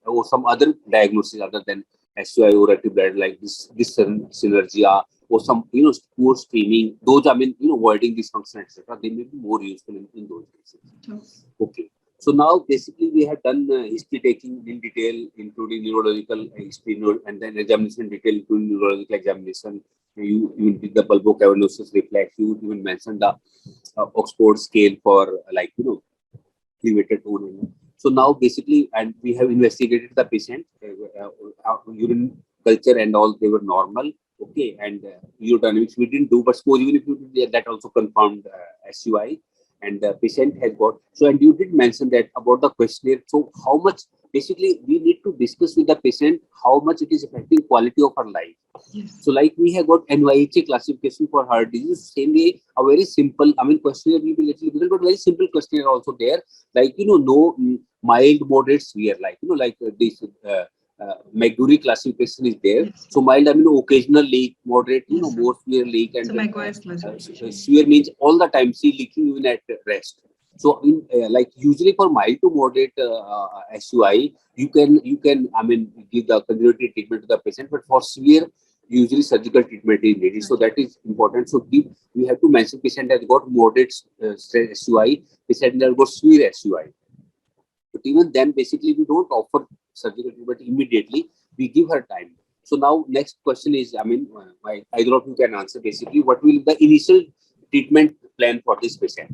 or some other diagnosis other than SUI or overactive bladder, like this synergia or some poor streaming. Those voiding dysfunction, etc. They may be more useful in those cases. Okay. So now basically we have done history taking in detail, including neurological history, and then examination detail, including neurological examination. You even did the bulbocavernosus reflex. You even mentioned the Oxford scale for elevated tone. So now basically, and we have investigated the patient, urine culture and all, they were normal. Okay, and urodynamics we didn't do, but suppose even if you did, that also confirmed SUI, and the patient has got. So, and you did mention that about the questionnaire. So, how much basically we need to discuss with the patient how much it is affecting quality of her life. Yes. So, like we have got NYHA classification for heart disease, same way a very simple, I mean, questionnaire will be little difficult, but very simple questionnaire also there. Like no mild, moderate, severe, like this. McGurry classification is there. Yes. So mild, I mean, occasional leak, moderate, Yes, sir. more severe leak, and So McGuire's classification. severe means all the time see leaking even at rest. So in like usually for mild to moderate SUI, you can I mean give the conservative treatment to the patient, but for severe, usually surgical treatment is needed. So that is important. So we have to mention patient has got moderate SUI, patient has got severe SUI. But even then, basically, we don't offer surgical treatment immediately. We give her time. So now, next question is, I mean, either of you can answer. Basically, what will the initial treatment plan for this patient?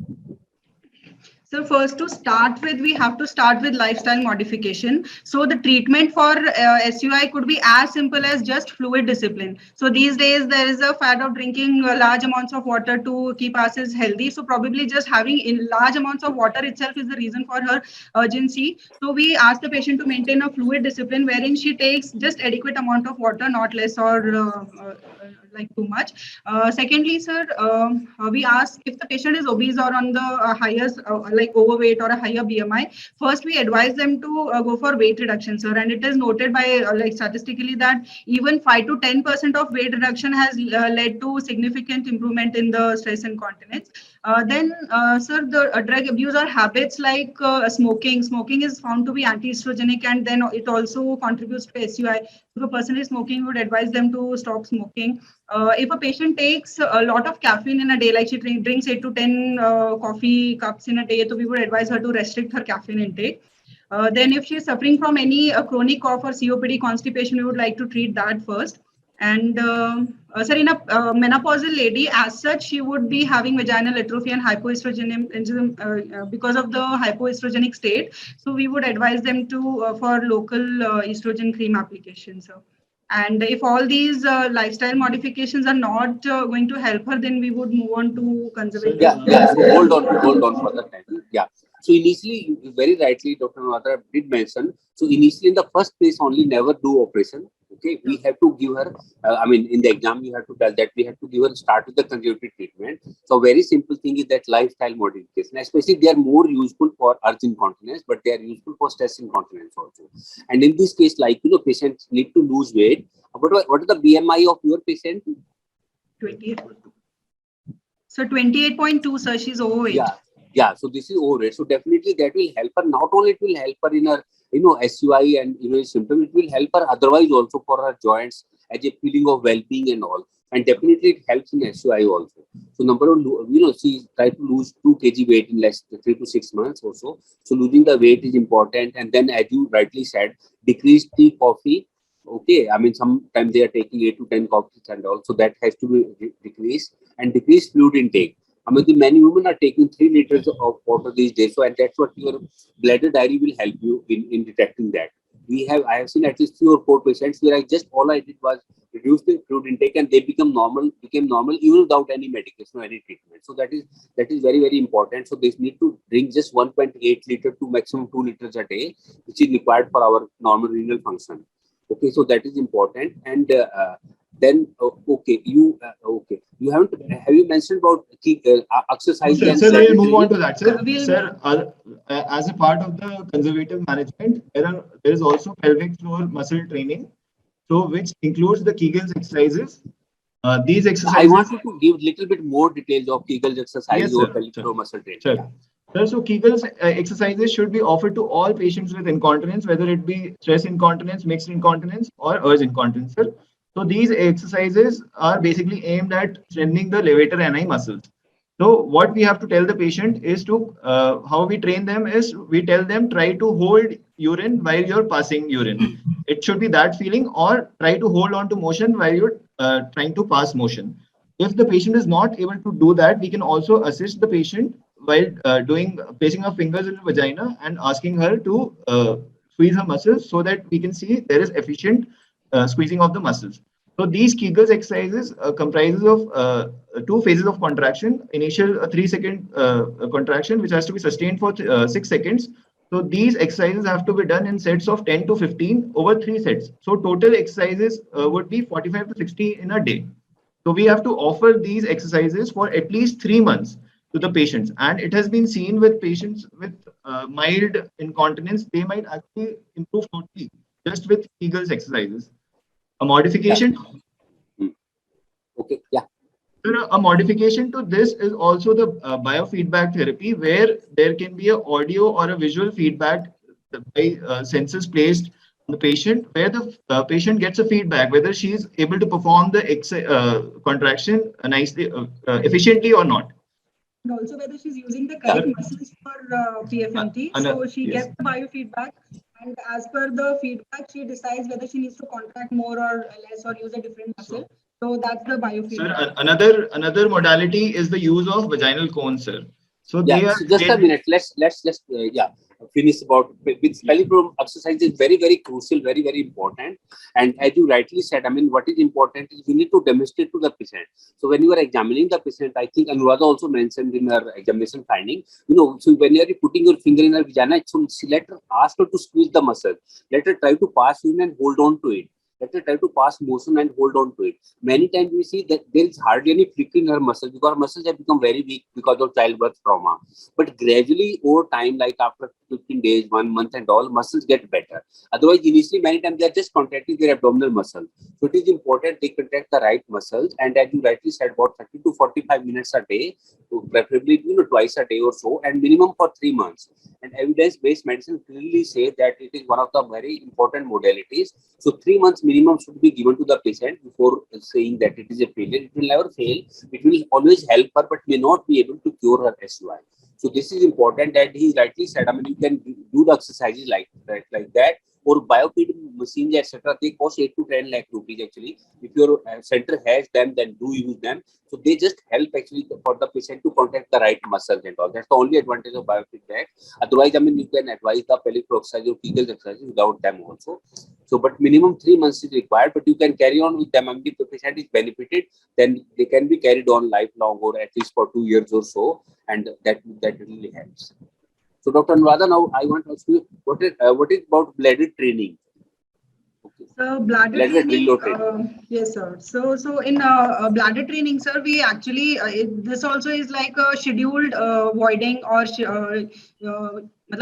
So first to start with, we have to start with lifestyle modification. So the treatment for SUI could be as simple as just fluid discipline. So these days there is a fad of drinking large amounts of water to keep ourselves healthy. So probably just having in large amounts of water itself is the reason for her urgency. So we ask the patient to maintain a fluid discipline wherein she takes just adequate amount of water, not less or like too much. Secondly, sir, we ask if the patient is obese or on the highest, like overweight or a higher BMI. First, we advise them to go for weight reduction, sir. And it is noted by like statistically that even 5 to 10% of weight reduction has led to significant improvement in the stress incontinence. Then, sir, the drug abuse or habits like smoking. Smoking is found to be anti-estrogenic, and then it also contributes to SUI. If a person is smoking, we would advise them to stop smoking. If a patient takes a lot of caffeine in a day, like she drinks 8 to 10 coffee cups in a day, so we would advise her to restrict her caffeine intake. Then if she is suffering from any chronic cough or COPD constipation, we would like to treat that first. And sir, in a menopausal lady, as such, she would be having vaginal atrophy and hypoestrogenism because of the hypoestrogenic state. So we would advise them to for local estrogen cream application, sir. And if all these lifestyle modifications are not going to help her, then we would move on to conservative. Yeah. So hold on for the time. Yeah. So initially, very rightly, Dr. Navatra did mention. So initially, in the first place, only never do operation. Okay, we have to give her. I mean, in the exam, you have to tell that we have to give her start with the conservative treatment. So very simple thing is that lifestyle modification, especially they are more useful for urge incontinence, but they are useful for stress incontinence also. And in this case, like patients need to lose weight. What is the BMI of your patient? 28. So 28.2, sir, she's overweight. Yeah. So this is overweight. So definitely that will help her. Not only it will help her in her, SUI and symptom, it will help her otherwise also for her joints as a feeling of well-being and all. And definitely it helps in SUI also. So number one, she tried to lose 2 kg weight in less than 3 to 6 months or so. So losing the weight is important. And then, as you rightly said, decrease tea, coffee. Okay, I mean, sometimes they are taking 8 to 10 coffees and all. So that has to be decreased, and decrease fluid intake. I mean, the many women are taking 3 liters of water these days. So, and that's what your bladder diary will help you in detecting that. I have seen at least 3 or 4 patients where all I did was reduce the fluid intake and they became normal even without any medication or any treatment. So that is very, very important. So they need to drink just 1.8 liter to maximum 2 liters a day, which is required for our normal renal function. Okay, so that is important. And then you have you mentioned about exercise? Sir, we'll move on to that, sir. We'll- Sir, as a part of the conservative management, there is also pelvic floor muscle training, so which includes the Kegels exercises. These exercises. I want you to give little bit more details of Kegels exercise or pelvic floor muscle training. Sure. Sir, so Kegels exercises should be offered to all patients with incontinence, whether it be stress incontinence, mixed incontinence, or urge incontinence, sir. So these exercises are basically aimed at strengthening the levator ani muscles. So what we have to tell the patient is how we train them is we tell them try to hold urine while you're passing urine. It should be that feeling, or try to hold on to motion while you're trying to pass motion. If the patient is not able to do that, we can also assist the patient while placing our fingers in the vagina and asking her to squeeze her muscles so that we can see there is efficient squeezing of the muscles. So these Kegels exercises comprises of two phases of contraction. Initial 3-second contraction, which has to be sustained for 6 seconds. So these exercises have to be done in sets of 10 to 15 over 3 sets. So total exercises would be 45 to 60 in a day. So we have to offer these exercises for at least 3 months to the patients. And it has been seen with patients with mild incontinence, they might actually improve totally just with Kegels exercises. A modification. Okay, yeah. A modification to this is also the biofeedback therapy, where there can be an audio or a visual feedback by sensors placed on the patient, where the patient gets a feedback whether she is able to perform the contraction nicely, efficiently or not. And also whether she's using the correct muscles for PFMT. So she gets the biofeedback, and as per the feedback, she decides whether she needs to contract more or less or use a different muscle. So that's the biofeedback. Sir, another modality is the use of vaginal cones, sir. So yeah, so just a minute. Let's finish about with belly problem exercise is very crucial, very important. And as you rightly said, I mean, what is important is we need to demonstrate to the patient. So when you are examining the patient, I think Anuradha also mentioned in her examination finding, so when you are putting your finger in her vagina, so let her ask her to squeeze the muscle. Let her try to pass in and hold on to it. Let her try to pass motion and hold on to it. Many times we see that there is hardly any flickering in her muscles because her muscles have become very weak because of childbirth trauma. But gradually over time, like after 15 days, 1 month and all, muscles get better. Otherwise, initially, many times they are just contracting their abdominal muscle. So it is important they contract the right muscles. And as you rightly said, about 30 to 45 minutes a day, preferably twice a day or so, and minimum for 3 months. And evidence-based medicine clearly says that it is one of the very important modalities. So 3 months minimum should be given to the patient before saying that it is a failure. It will never fail. It will always help her, but may not be able to cure her SUI. So this is important that he rightly said. I mean, you can do the exercises like that, or biofeed machines, etc. They cost 8 to 10 lakh rupees actually. If your center has them, then do use them. So they just help actually for the patient to contract the right muscles and all. That's the only advantage of biofeedback. Otherwise, I mean, you can advise the pelvic floor exercise or Kegel exercise without them also. So, but minimum 3 months is required, but you can carry on with them. I mean, if the patient is benefited, then they can be carried on lifelong or at least for 2 years or so, and that really helps. So, Dr. Anuradha, now I want to ask you, what is about bladder training? Okay. So bladder training, yes, sir. So in bladder training, sir, we actually this also is like a scheduled voiding or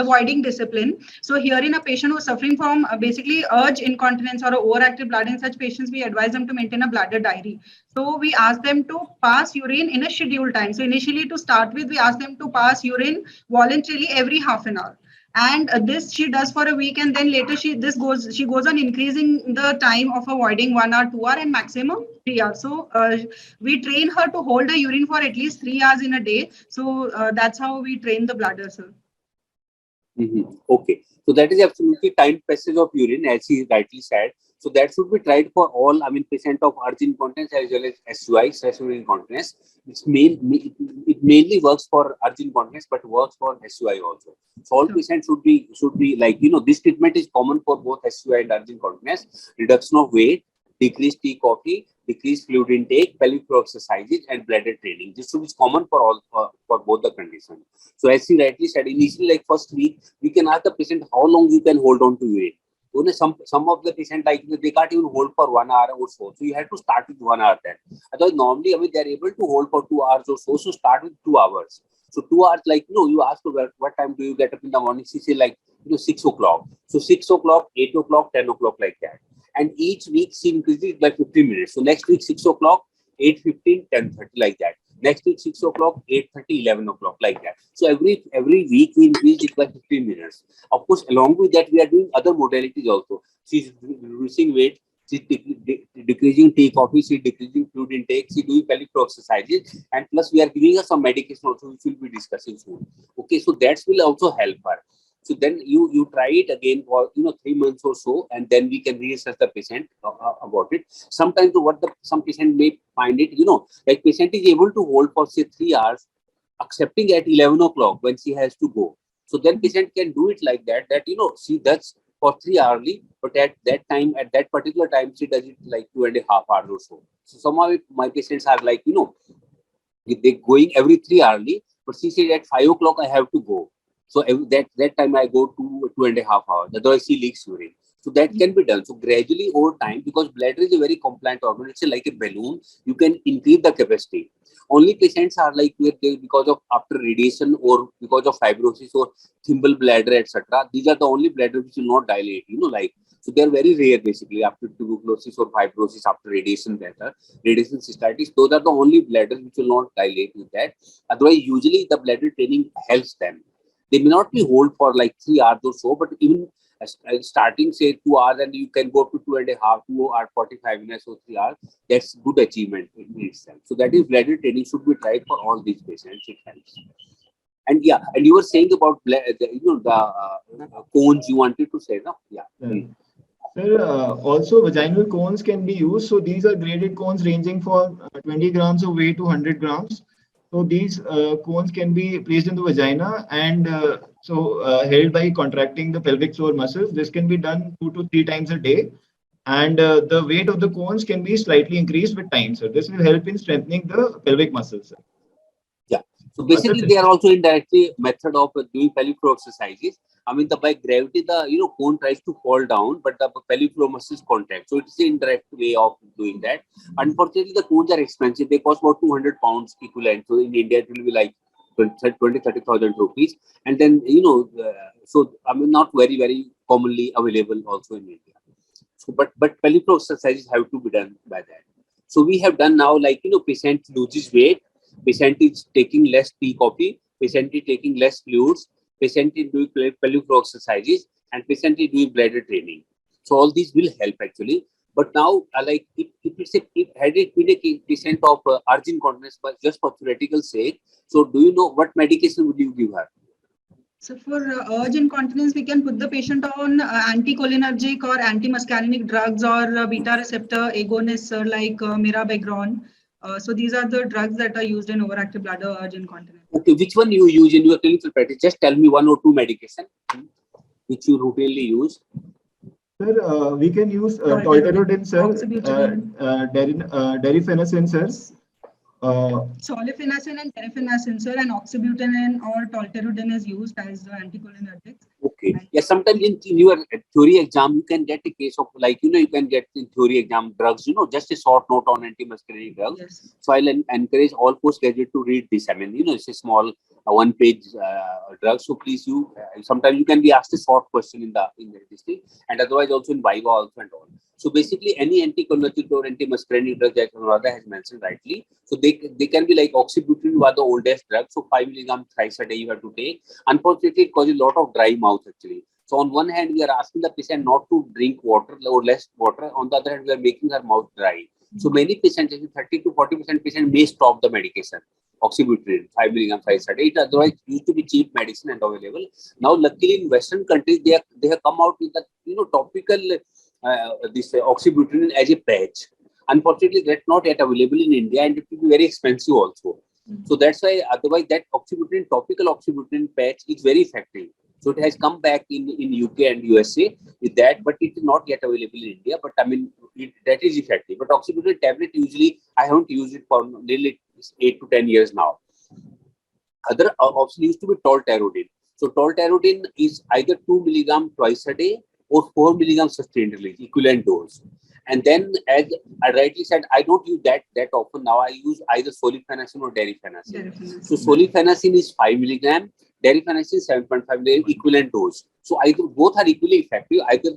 voiding discipline. So here in a patient who is suffering from basically urge incontinence or overactive bladder, in such patients we advise them to maintain a bladder diary. So we ask them to pass urine in a scheduled time. So initially to start with, we ask them to pass urine voluntarily every half an hour. And this she does for a week, and then later she goes on increasing the time of avoiding 1 hour, 2 hour, and maximum 3 hours. So we train her to hold the urine for at least 3 hours in a day. So that's how we train the bladder, sir. Okay, so that is absolutely timed passage of urine, as he rightly said. So that should be tried for all, I mean, patient of urge incontinence as well as SUI, stress urinary incontinence. It mainly works for urge incontinence, but works for SUI also. So all patients should be like, this treatment is common for both SUI and urge incontinence. Reduction of weight, decreased tea, coffee, decreased fluid intake, pelvic floor exercises, and bladder training. This should be common for all for both the conditions. So as he rightly said, initially, like first week, we can ask the patient how long you can hold on to urine. Some of the patient, like they can't even hold for 1 hour or so. So you have to start with 1 hour then. Otherwise, normally, I mean, they're able to hold for 2 hours or so. So start with 2 hours. So 2 hours, like, you ask her what time do you get up in the morning? She say like, 6 o'clock. So 6 o'clock, 8 o'clock, 10 o'clock, like that. And each week she increases by 15 minutes. So next week, 6 o'clock, 8:15, 10:30, like that. Next week, 6 o'clock, 8:30, 11 o'clock, like that. So every week we increase it by 15 minutes. Of course, along with that, we are doing other modalities also. She's reducing weight, she's decreasing tea, coffee, she's decreasing fluid intake, she's doing pelvic floor exercises, and plus we are giving her some medication also, which we'll be discussing soon. Okay, so that will also help her. So then you try it again for 3 months or so, and then we can reassess the patient about it. Sometimes some patient may find it, like patient is able to hold for say 3 hours, accepting at 11 o'clock when she has to go. So then patient can do it like that she does for 3 hourly, but at that particular time she does it like 2.5 hours or so. So some of my patients are like they going every 3 hourly, but she said at 5 o'clock I have to go. So that time I go to 2.5 hours. Otherwise she leaks urine. So that can be done. So gradually over time, because bladder is a very compliant organ, it's like a balloon. You can increase the capacity. Only patients are like where they, because of after radiation or because of fibrosis or thimble bladder, etc. These are the only bladder which will not dilate. So they are very rare basically after tuberculosis or fibrosis after radiation bladder, radiation cystitis. Those are the only bladders which will not dilate with that. Otherwise, usually the bladder training helps them. They may not be hold for like 3 hours or so, but even starting say 2 hours and you can go to 2.5, 2 hours, 45 minutes or 3 hours. That's good achievement in itself. So that is bladder training should be tried for all these patients. It helps. And and you were saying about the cones you wanted to say, no? Yeah. Sir, also vaginal cones can be used. So these are graded cones ranging for 20 grams of weight to 100 grams. So these cones can be placed in the vagina and held by contracting the pelvic floor muscles. This can be done 2 to 3 times a day. And the weight of the cones can be slightly increased with time. So this will help in strengthening the pelvic muscles. Sir. Yeah. So basically, they are also indirectly method of doing pelvic floor exercises. I mean, by gravity, the cone tries to fall down, but the pelvic floor muscles contract. So it's an indirect way of doing that. Unfortunately, the cones are expensive. They cost about 200 pounds equivalent. So in India, it will be like 30,000 rupees. And then so I mean, not very very commonly available also in India. So but pelvic floor exercises have to be done by that. So we have done now like patient loses weight. Patient is taking less tea, coffee. Patient is taking less fluids. Patient is doing pelvic floor exercises, and patient is doing bladder training. So all these will help actually. But now, like if had it been a patient of urge incontinence, but just for theoretical sake, so do you know what medication would you give her? So for urge incontinence, we can put the patient on anticholinergic or antimuscarinic drugs or beta receptor agonists like mirabegron. So these are the drugs that are used in overactive bladder urge incontinence. Okay, which one you use in your clinical practice? Just tell me 1 or 2 medication which you routinely use. Sir, we can use tolterodine, sir, derifenacin, sir. Solifenacin and derifenacin, sir, and oxybutynin or tolterodine is used as the anticholinergics. Okay. Yeah, sometimes in your theory exam, you can get a case of like, you can get in theory exam drugs, just a short note on antimuscarinic drugs. Yes. So I'll encourage all postgraduate to read this. I mean, it's a small 1-page drug. So please, sometimes you can be asked a short question in the thing, and otherwise also in Viva also and all. So basically, any anticholinergic or antimuscarinic drug that Anuradha has mentioned rightly, so they can be like oxybutynin was the oldest drug. So 5 milligrams thrice a day you have to take. Unfortunately, it causes a lot of dry mouth actually. So on one hand, we are asking the patient not to drink water or less water. On the other hand, we are making her mouth dry. So many patients, 30 to 40% patients may stop the medication. Oxybutynin, 5 milligrams thrice a day. It otherwise used to be cheap medicine and available. Now, luckily in Western countries, they have come out with the topical this oxybutynin as a patch. Unfortunately, that's not yet available in India, and it will be very expensive also. So that's why otherwise that oxybutynin, topical oxybutynin patch is very effective. So it has come back in UK and USA with that, but it is not yet available in India. But I mean, that is effective. But oxybutynin tablet usually I haven't used it for nearly 8 to 10 years now. Other option used to be tolterodine. So tolterodine is either 2 milligrams twice a day or 4 milligrams sustained release, equivalent dose. And then, as I rightly said, I don't use that often now. I use either solifenacin or derifenacin. So solifenacin is 5 milligram, derifenacin 7.5 milligram, equivalent dose. So either both are equally effective. Either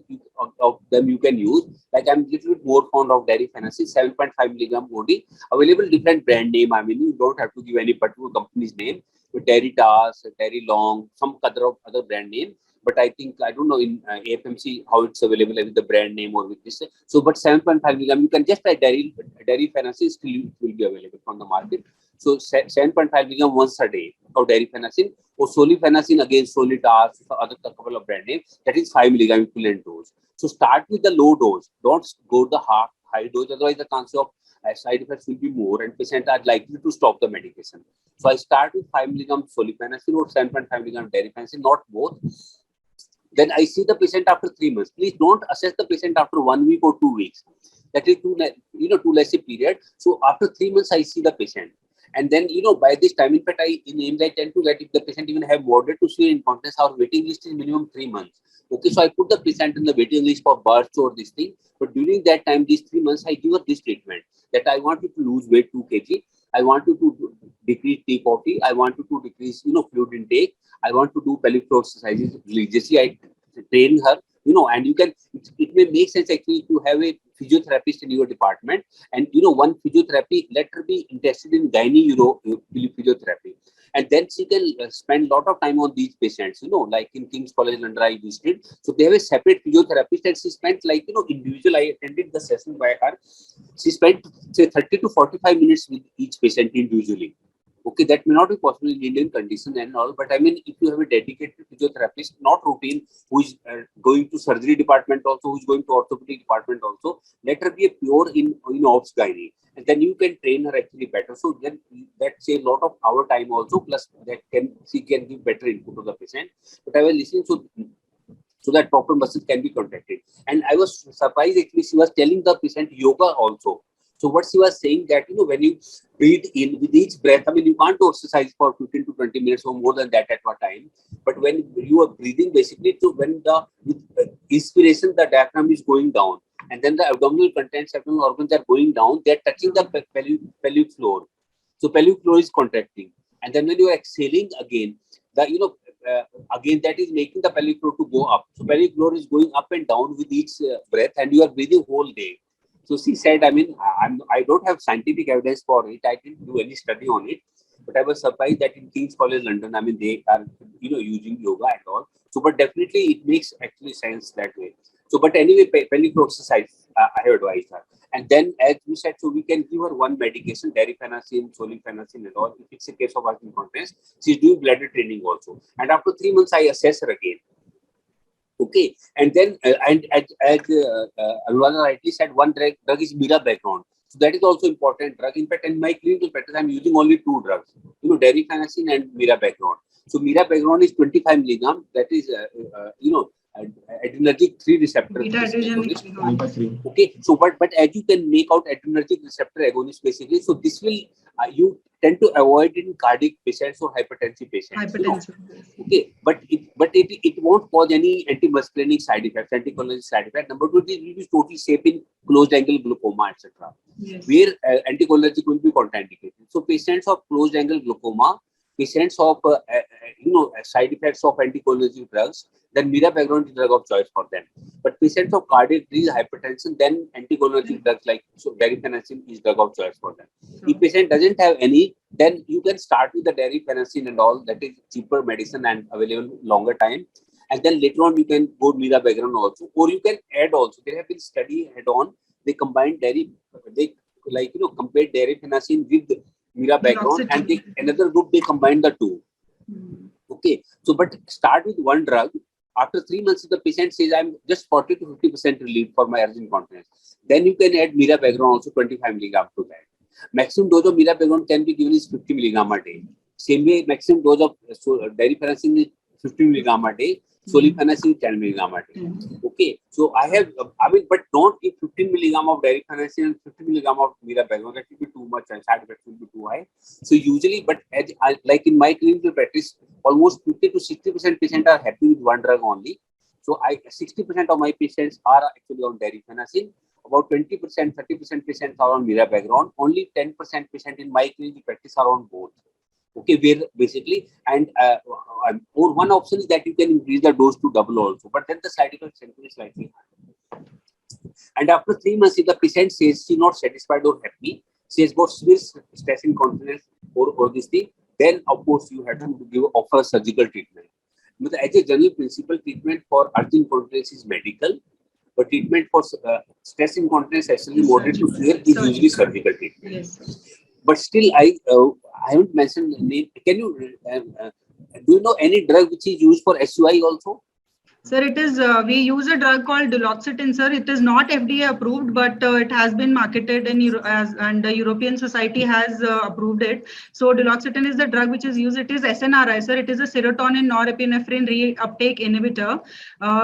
of them you can use. Like I'm a little bit more fond of derifenacin, 7.5 milligram OD. Available different brand name. I mean, you don't have to give any particular company's name. Deritas, Derilong, some other brand name. But I think, I don't know in AFMC how it's available with the brand name or with this. So, but 7.5 milligram, you can just try derifenacin, still will be available from the market. So 7.5 milligram once a day of derifenacin, or solifenacin again, Solitas, other couple of brand names, that is 5 milligram equivalent dose. So start with the low dose. Don't go to the high dose, otherwise the chance of side effects will be more and patients are likely to stop the medication. So I start with 5 milligram solifenacin or 7.5 milligram derifenacin, not both. Then I see the patient after 3 months. Please don't assess the patient after 1 week or 2 weeks. That is too less a period. So after 3 months, I see the patient. And then, by this time, in fact, in AIMS, I tend to let if the patient even have moderate to severe incontinence, our waiting list is minimum 3 months. Okay, so I put the patient in the waiting list for births or this thing. But during that time, these 3 months, I give her this treatment that I want you to lose weight 2 kg. I want you to decrease tea coffee. I want you to decrease, fluid intake. I want to do pelvic floor exercises religiously. I train her, and you can, it may make sense actually if you have a physiotherapist in your department and, one physiotherapy, let her be interested in gynae physiotherapy. And then she can spend a lot of time on these patients, like in King's College London, I visited. So they have a separate physiotherapist and she spent individual, I attended the session by her. She spent say 30 to 45 minutes with each patient individually. Okay, that may not be possible in Indian condition and all, but I mean, if you have a dedicated physiotherapist, not routine, who is going to surgery department also, who is going to orthopedic department also, let her be a pure in obs gynae, and then you can train her actually better. So then that saves a lot of our time also, plus that she can give better input to the patient. But I was listening, so that proper muscles can be contracted. And I was surprised actually, she was telling the patient yoga also. So what she was saying that, when you breathe in with each breath, I mean, you can't do exercise for 15 to 20 minutes or more than that at one time. But when you are breathing, basically, so when with inspiration, the diaphragm is going down, and then the abdominal contents, abdominal organs are going down, they're touching the pelvic floor. So pelvic floor is contracting. And then when you are exhaling again, again, that is making the pelvic floor to go up. So pelvic floor is going up and down with each breath, and you are breathing whole day. So she said, I mean, I don't have scientific evidence for it. I didn't do any study on it, but I was surprised that in King's College London, I mean, they are, using yoga and all. So, but definitely it makes actually sense that way. So, but anyway, pelvic floor exercise, I have advised her. And then, as we said, so we can give her one medication, derifenacin, solifenacin and all. If it's a case of incontinence, she's doing bladder training also. And after 3 months, I assess her again. Okay, and then as Anuradha rightly said, one drug is Mira background. So that is also important drug. In fact, in my clinical practice, I'm using only 2 drugs, derifenacin and Mira background. So Mira background is 25 milligram. That is, adrenergic 3 receptor. Okay, so but as you can make out adrenergic receptor agonist basically, so this will you tend to avoid in cardiac patients or hypertensive patients. Okay, but it won't cause any antimuscarinic side effects, anticholinergic side effects. Number 2, it will be totally safe in closed angle glaucoma, etc. Yes. Where anticholinergic will be contraindicated. So patients of closed angle glaucoma, patients of side effects of anticholinergic drugs, then Mira background is drug of choice for them. But patients of cardiac disease, hypertension, then anticholinergic drugs like derifenacin is drug of choice for them. If patient doesn't have any, then you can start with the derifenacin and all, that is cheaper medicine and available longer time. And then later on you can go Mira background also, or you can add also. There have been study head on. They combine compared derifenacin with Mira background, and another group they combine the two. Okay, so but start with one drug. After 3 months, if the patient says I'm just 40 to 50% relieved for my urgent incontinence, then you can add Mira background also 25 milligram to that. Maximum dose of Mira background can be given is 50 milligram a day. Same way, maximum dose of derifenacin is 50 milligram a day. Solifenacin is 10 milligram a day. Okay, so but don't give 15 milligram of derifenacin and 50 milligram of Mira background. That will be too much and side effects will be too high. So usually, but like in my clinical practice, almost 50 to 60% patients are happy with one drug only. So 60% of my patients are actually on derifenacin. About 20%, 30% patients are on Mira background. Only 10% patients in my clinical practice are on both. Okay, where basically, and or one option is that you can increase the dose to double also, but then the side effects is slightly higher. And after 3 months, if the patient says she's not satisfied or happy, she has got severe stress incontinence or this thing, then of course you have to offer surgical treatment. But as a general principle, treatment for urgent incontinence is medical, but treatment for stress incontinence, especially moderate to severe, is usually surgical treatment. Yes. But still, I haven't mentioned the name. Can you do you know any drug which is used for SUI also? Sir, it is, we use a drug called duloxetine, sir. It is not FDA approved, but it has been marketed in and the European Society has approved it. So duloxetine is the drug which is used. It is SNRI, sir. It is a serotonin norepinephrine reuptake inhibitor,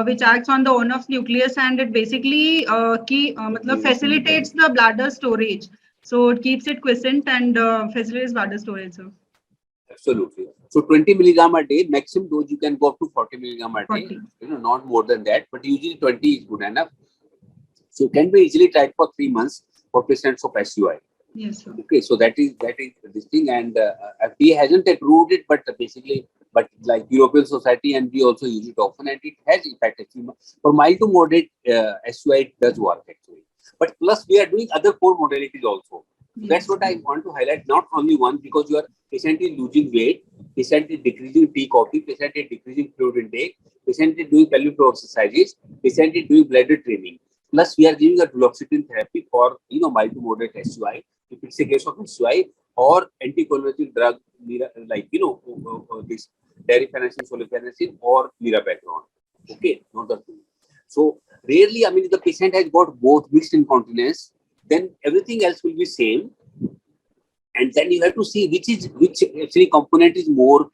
which acts on the on-off nucleus, and it basically facilitates the bladder storage. So it keeps it quiescent and facilitates bladder storage, sir. Absolutely. So 20 milligram a day, maximum dose you can go up to 40 milligram a day. 40. Not more than that, but usually 20 is good enough. So can be easily tried for 3 months for patients of SUI. Yes, sir. Okay, so that is this thing, and FDA hasn't approved it, but basically, but like European Society, and we also use it often, and it has effect actually. For mild to moderate SUI, it does work actually. But plus, we are doing other 4 modalities also. That's what I want to highlight. Not only one, because your patient is losing weight, patient is decreasing tea, coffee, patient is decreasing fluid intake, patient is doing pelvic floor exercises, patient is doing bladder training. Plus, we are giving a duloxetine therapy for mild to moderate SUI, if it's a case of SUI, or anticholinergic drug like this darifenacin, sulfenacin, or mirabagrone. Okay, not the two. So rarely, I mean, if the patient has got both mixed incontinence, then everything else will be same, and then you have to see which actually component is more,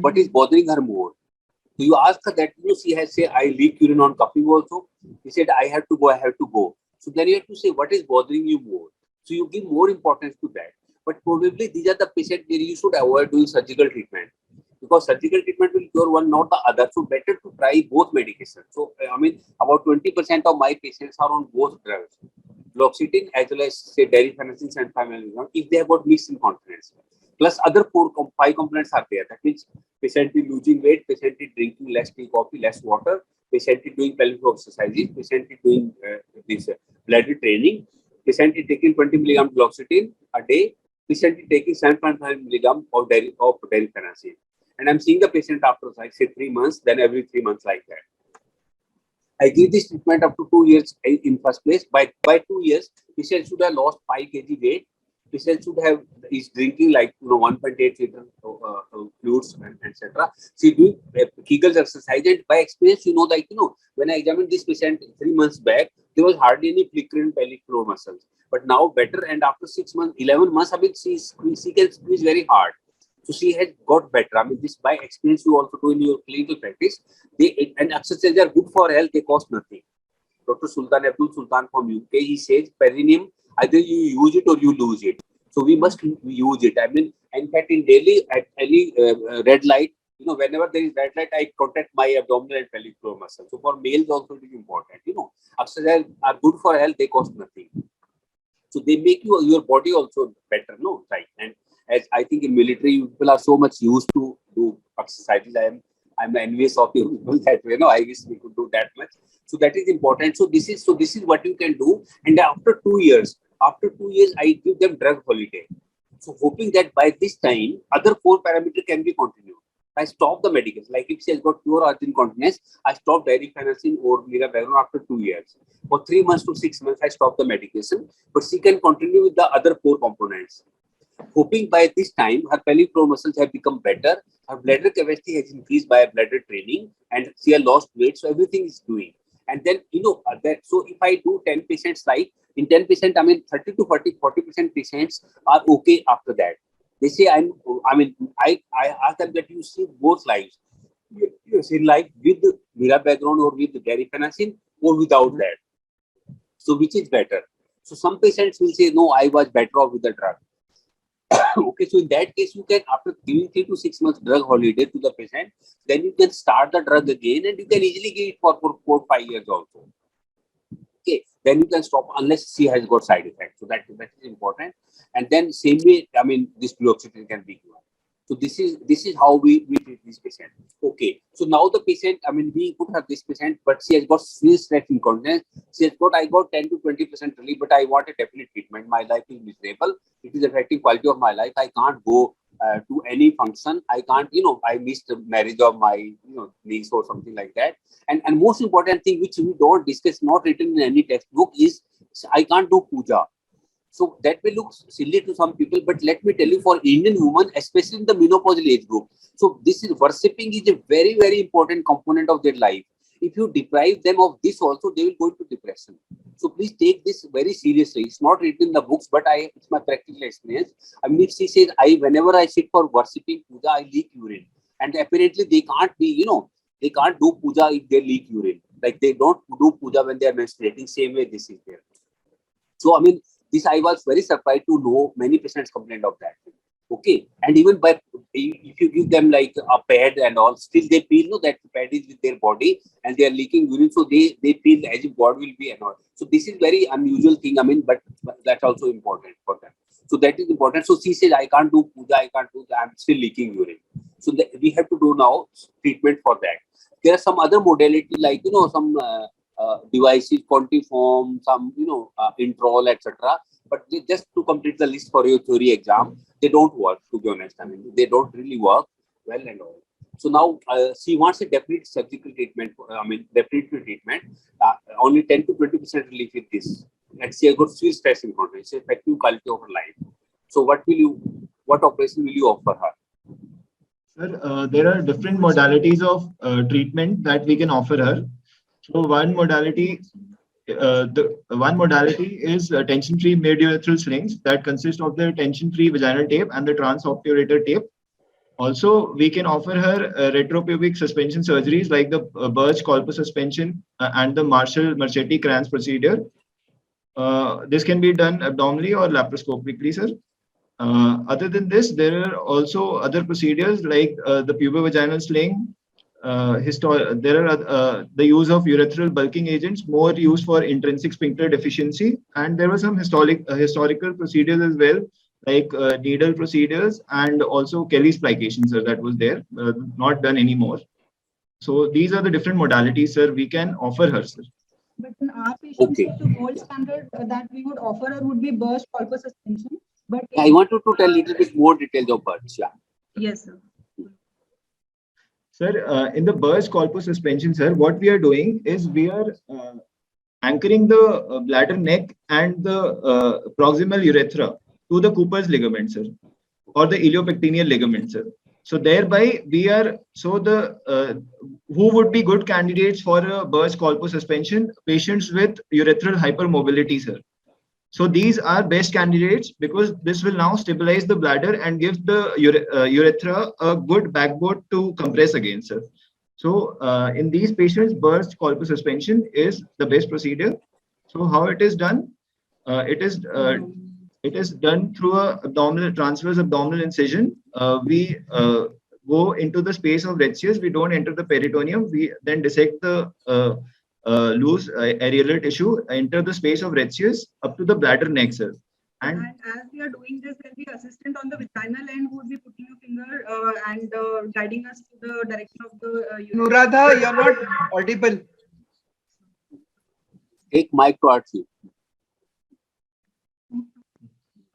what is bothering her more. So you ask her that, she has say, I leak urine on cupping also. He said, I have to go. So then you have to say, what is bothering you more? So you give more importance to that. But probably these are the patients where you should avoid doing surgical treatment, because surgical treatment will cure one, not the other. So better to try both medications. So I mean, about 20% of my patients are on both drugs, duloxetine as well as say darifenacin and 5 milligram, if they have got mixed incontinence. Plus other 5 components are there. That means patient is losing weight, patient is drinking less tea, coffee, less water, patient is doing pelvic floor exercises, patient is doing this bladder training, patient is taking 20 milligram duloxetine a day, patient is taking 7.5 milligram of darifenacin. And I'm seeing the patient after, like, say 3 months, then every 3 months like that. I give this treatment up to 2 years in first place. By 2 years, patient should have lost 5 kg weight. Patient should have is drinking like 1.8 liter fluids, etc. So doing Kegels exercise, and by experience, when I examined this patient 3 months back, there was hardly any flickering pelvic floor muscles. But now better, and after 6 months, 11 months, I mean, she can squeeze very hard. So she has got better. I mean, this by experience you also do in your clinical practice. And exercises are good for health. They cost nothing. Dr. Abdul Sultan from UK, he says perineum, either you use it or you lose it. So we must use it. I mean, in fact, in Delhi at any red light, whenever there is red light, I contract my abdominal and pelvic floor muscle. So for males also it is important. Exercises are good for health. They cost nothing. So they make your body also better, no? Right. And as I think in military, people are so much used to do exercises. I'm envious of you people that I wish we could do that much. So that is important. So this is what you can do. And after 2 years, I give them drug holiday. So hoping that by this time, other 4 parameters can be continued. I stop the medication. Like if she has got pure urgent incontinence, I stop darifenacin or mirabagrone after 2 years. For 3 months to 6 months, I stop the medication. But she can continue with the other 4 components. Hoping by this time, her pelvic floor muscles have become better, her bladder capacity has increased by bladder training, and she has lost weight. So everything is doing. And then, so if I do 10 patients, like in 10%, I mean, 30 to 40% patients are okay after that. They say, I ask them that you see both lives. You see life with mirabagrone or with darifenacin or without that. So which is better? So some patients will say, no, I was better off with the drug. Okay, so in that case, you can, after giving 3 to 6 months drug holiday to the patient, then you can start the drug again, and you can easily give it for 4 to 5 years also. Okay, then you can stop unless she has got side effects. So that is important. And then same way, I mean, this duloxetine can be given. So this is how we treat this patient. Okay, so now the patient, I mean, we could have this patient, but she has got severe stress incontinence. I got 10 to 20% relief, but I want a definite treatment. My life is miserable. It is affecting quality of my life. I can't go to any function. I can't, I missed the marriage of my, niece or something like that. And most important thing, which we don't discuss, not written in any textbook, is I can't do puja. So that may look silly to some people, but let me tell you, for Indian women, especially in the menopausal age group, so this is worshipping is a very, very important component of their life. If you deprive them of this also, they will go into depression. So please take this very seriously. It's not written in the books, but it's my practical experience. I mean, if she says, whenever I sit for worshipping puja, I leak urine. And apparently they can't be, they can't do puja if they leak urine. Like they don't do puja when they are menstruating, same way this is there. So, I mean, this I was very surprised to know many patients complained of that. Okay. And even by, if you give them like a pad and all, still they feel that the pad is with their body and they are leaking urine. So they feel as if God will be annoyed. So this is very unusual thing. I mean, but that's also important for them. So that is important. So she says, I can't do puja, I can't do that. I'm still leaking urine. So we have to do now treatment for that. There are some other modality like, some devices, quantiform, some, introl, etc. But just to complete the list for your theory exam, they don't work, to be honest. I mean, they don't really work well and all. So now she wants a definite surgical treatment, definitely treatment, only 10 to 20% relief with this. And she has got severe stress incontinence, it's effective quality of her life. So what operation will you offer her? Sir, there are different modalities of treatment that we can offer her. So one modality is tension-free mid-urethral slings that consist of the tension-free vaginal tape and the transobturator tape. Also, we can offer her retropubic suspension surgeries like the Birch-Kolper suspension and the Marchetti-Kranz procedure. This can be done abdominally or laparoscopically, sir. Other than this, there are also other procedures like the pubovaginal sling. There are the use of urethral bulking agents, more used for intrinsic sphincter deficiency, and there were some historical procedures as well, like needle procedures and also Kelly's plication, sir, that was there, not done anymore. So these are the different modalities, sir, we can offer her, sir. But in our patients, the gold standard that we would offer her would be Birch-Kolper suspension. But I want you to tell a little bit more details of Birch. Yeah. Yes, sir. Sir, in the Birch-Kolper suspension, sir, what we are doing is we are anchoring the bladder neck and the proximal urethra to the Cooper's ligament, sir, or the iliopectineal ligament, sir. So thereby we are, who would be good candidates for a Birch-Kolper suspension? Patients with urethral hypermobility, sir. So these are best candidates because this will now stabilize the bladder and give the urethra a good backbone to compress against, sir. So in these patients, Birch-Kolper suspension is the best procedure. So how it is done? It is done through a transverse abdominal incision. We go into the space of Retzius. We don't enter the peritoneum. We then dissect the loose areolar tissue, enter the space of Retzius up to the bladder neck, sir. And as we are doing this, there'll be assistant on the vaginal end who would be putting a finger and guiding us to the direction of the Nuradha, you're not audible. Take mic towards you.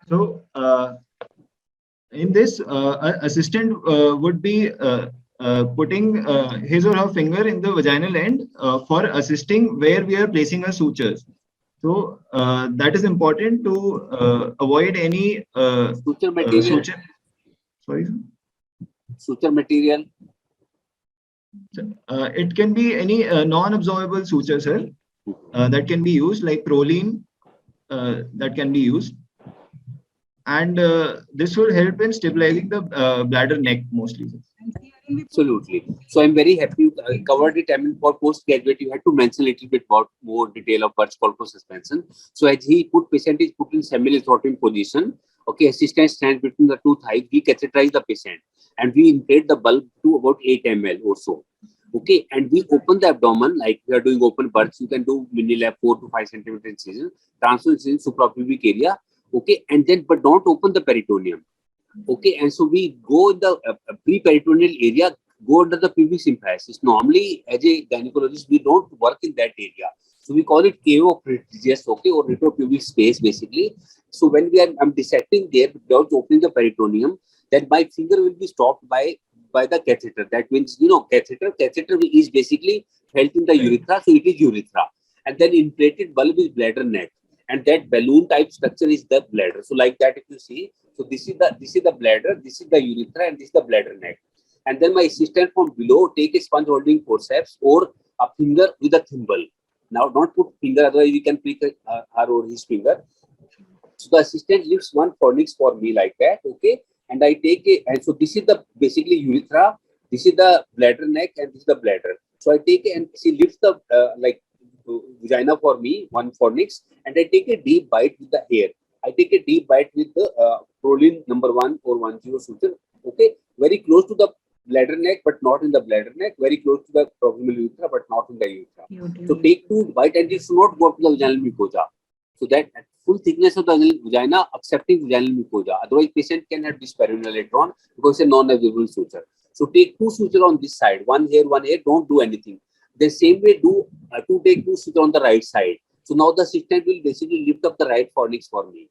So in this, assistant would be putting his or her finger in the vaginal end for assisting where we are placing our sutures. So that is important to avoid any suture material. Sorry, sir? Suture material. It can be any non-absorbable suture, sir, that can be used, like proline, that can be used. And this will help in stabilizing the bladder neck mostly. Absolutely. So I'm very happy you covered it. I mean, for postgraduate, you had to mention a little bit about more detail of Birch-Kolper suspension. So as patient is put in semi-lithotomy position, okay, assistant stands between the two thighs, we catheterize the patient and we inflate the bulb to about 8 ml or so. Okay, and we open the abdomen like we are doing open births. You can do mini lap 4 to 5 centimeter incision, transverse incision, suprapubic area. Okay, and then but don't open the peritoneum. Okay, and so we go in the pre-peritoneal area, go under the pubic symphysis. Normally, as a gynecologist, we don't work in that area. So we call it cave of Retzius, okay, or retropubic space basically. So when I'm dissecting there without opening the peritoneum, then my finger will be stopped by the catheter. That means, catheter is basically held in the urethra, so it is urethra. And then inflated bulb is bladder neck. and that balloon type structure is the bladder. So like that, if you see, so this is the bladder, this is the urethra, and this is the bladder neck. And then my assistant from below take a sponge holding forceps or a finger with a thimble. Now don't put finger, otherwise we can prick her or his finger. So the assistant lifts one fornix for me like that, okay? And I take it, and so this is the basically urethra, this is the bladder neck, and this is the bladder. So I take it and she lifts the vagina for me, one fornix, and I take a deep bite with the hair. I take a deep bite with the proline number 1 or 10 suture, okay? Very close to the bladder neck, but not in the bladder neck, very close to the proximal urethra, but not in the urethra. So take 2 bite and it should not go up to the vaginal mucosa. So that at full thickness of the vagina, accepting vaginal mucosa. Otherwise, patient can have dyspareunia later on because it's a non-absorbable suture. So take 2 suture on this side, one here, don't do anything. The same way take 2 suture on the right side. So now the assistant will basically lift up the right fornix for me.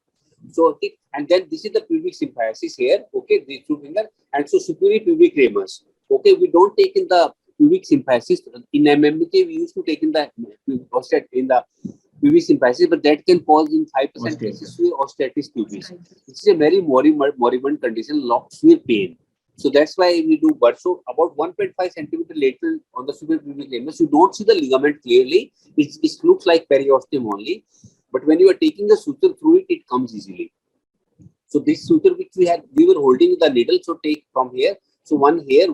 So okay, and then this is the pubic symphysis here, okay, these 2 fingers, and so superior pubic ramus. Okay, we don't take in the pubic symphysis. In MMK, we used to take in the pubic symphysis, but that can cause in 5% cases severe osteitis pubis. This is a very moribund condition, severe pain. So that's why we do birth. So about 1.5 centimeter lateral on the superior pubic ramus, you don't see the ligament clearly. It looks like periosteum only. But when you are taking the suture through it, it comes easily. So this suture which we were holding the needle. So take from here. So one here.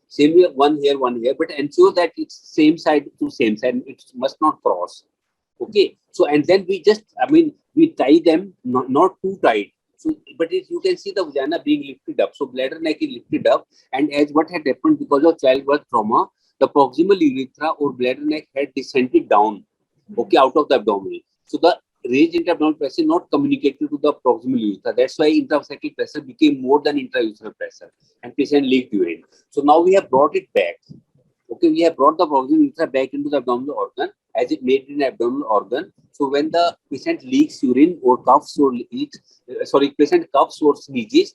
Same here, one here. But ensure that it's same side to same side. It must not cross. Okay. So and then we just, we tie them, not too tight. So, but you can see the vagina being lifted up. So bladder neck is lifted up, and as what had happened because of childbirth trauma, the proximal urethra or bladder neck had descended down, okay, out of the abdomen. So the raised intra-abdominal pressure not communicated to the proximal urethra. That's why intravascular pressure became more than intrauterine pressure, and patient leaked urine. So now we have brought it back. Okay, we have brought the proximal urethra back into the abdominal organ as it made in abdominal organ. So when the patient leaks urine or coughs or patient coughs or sneezes,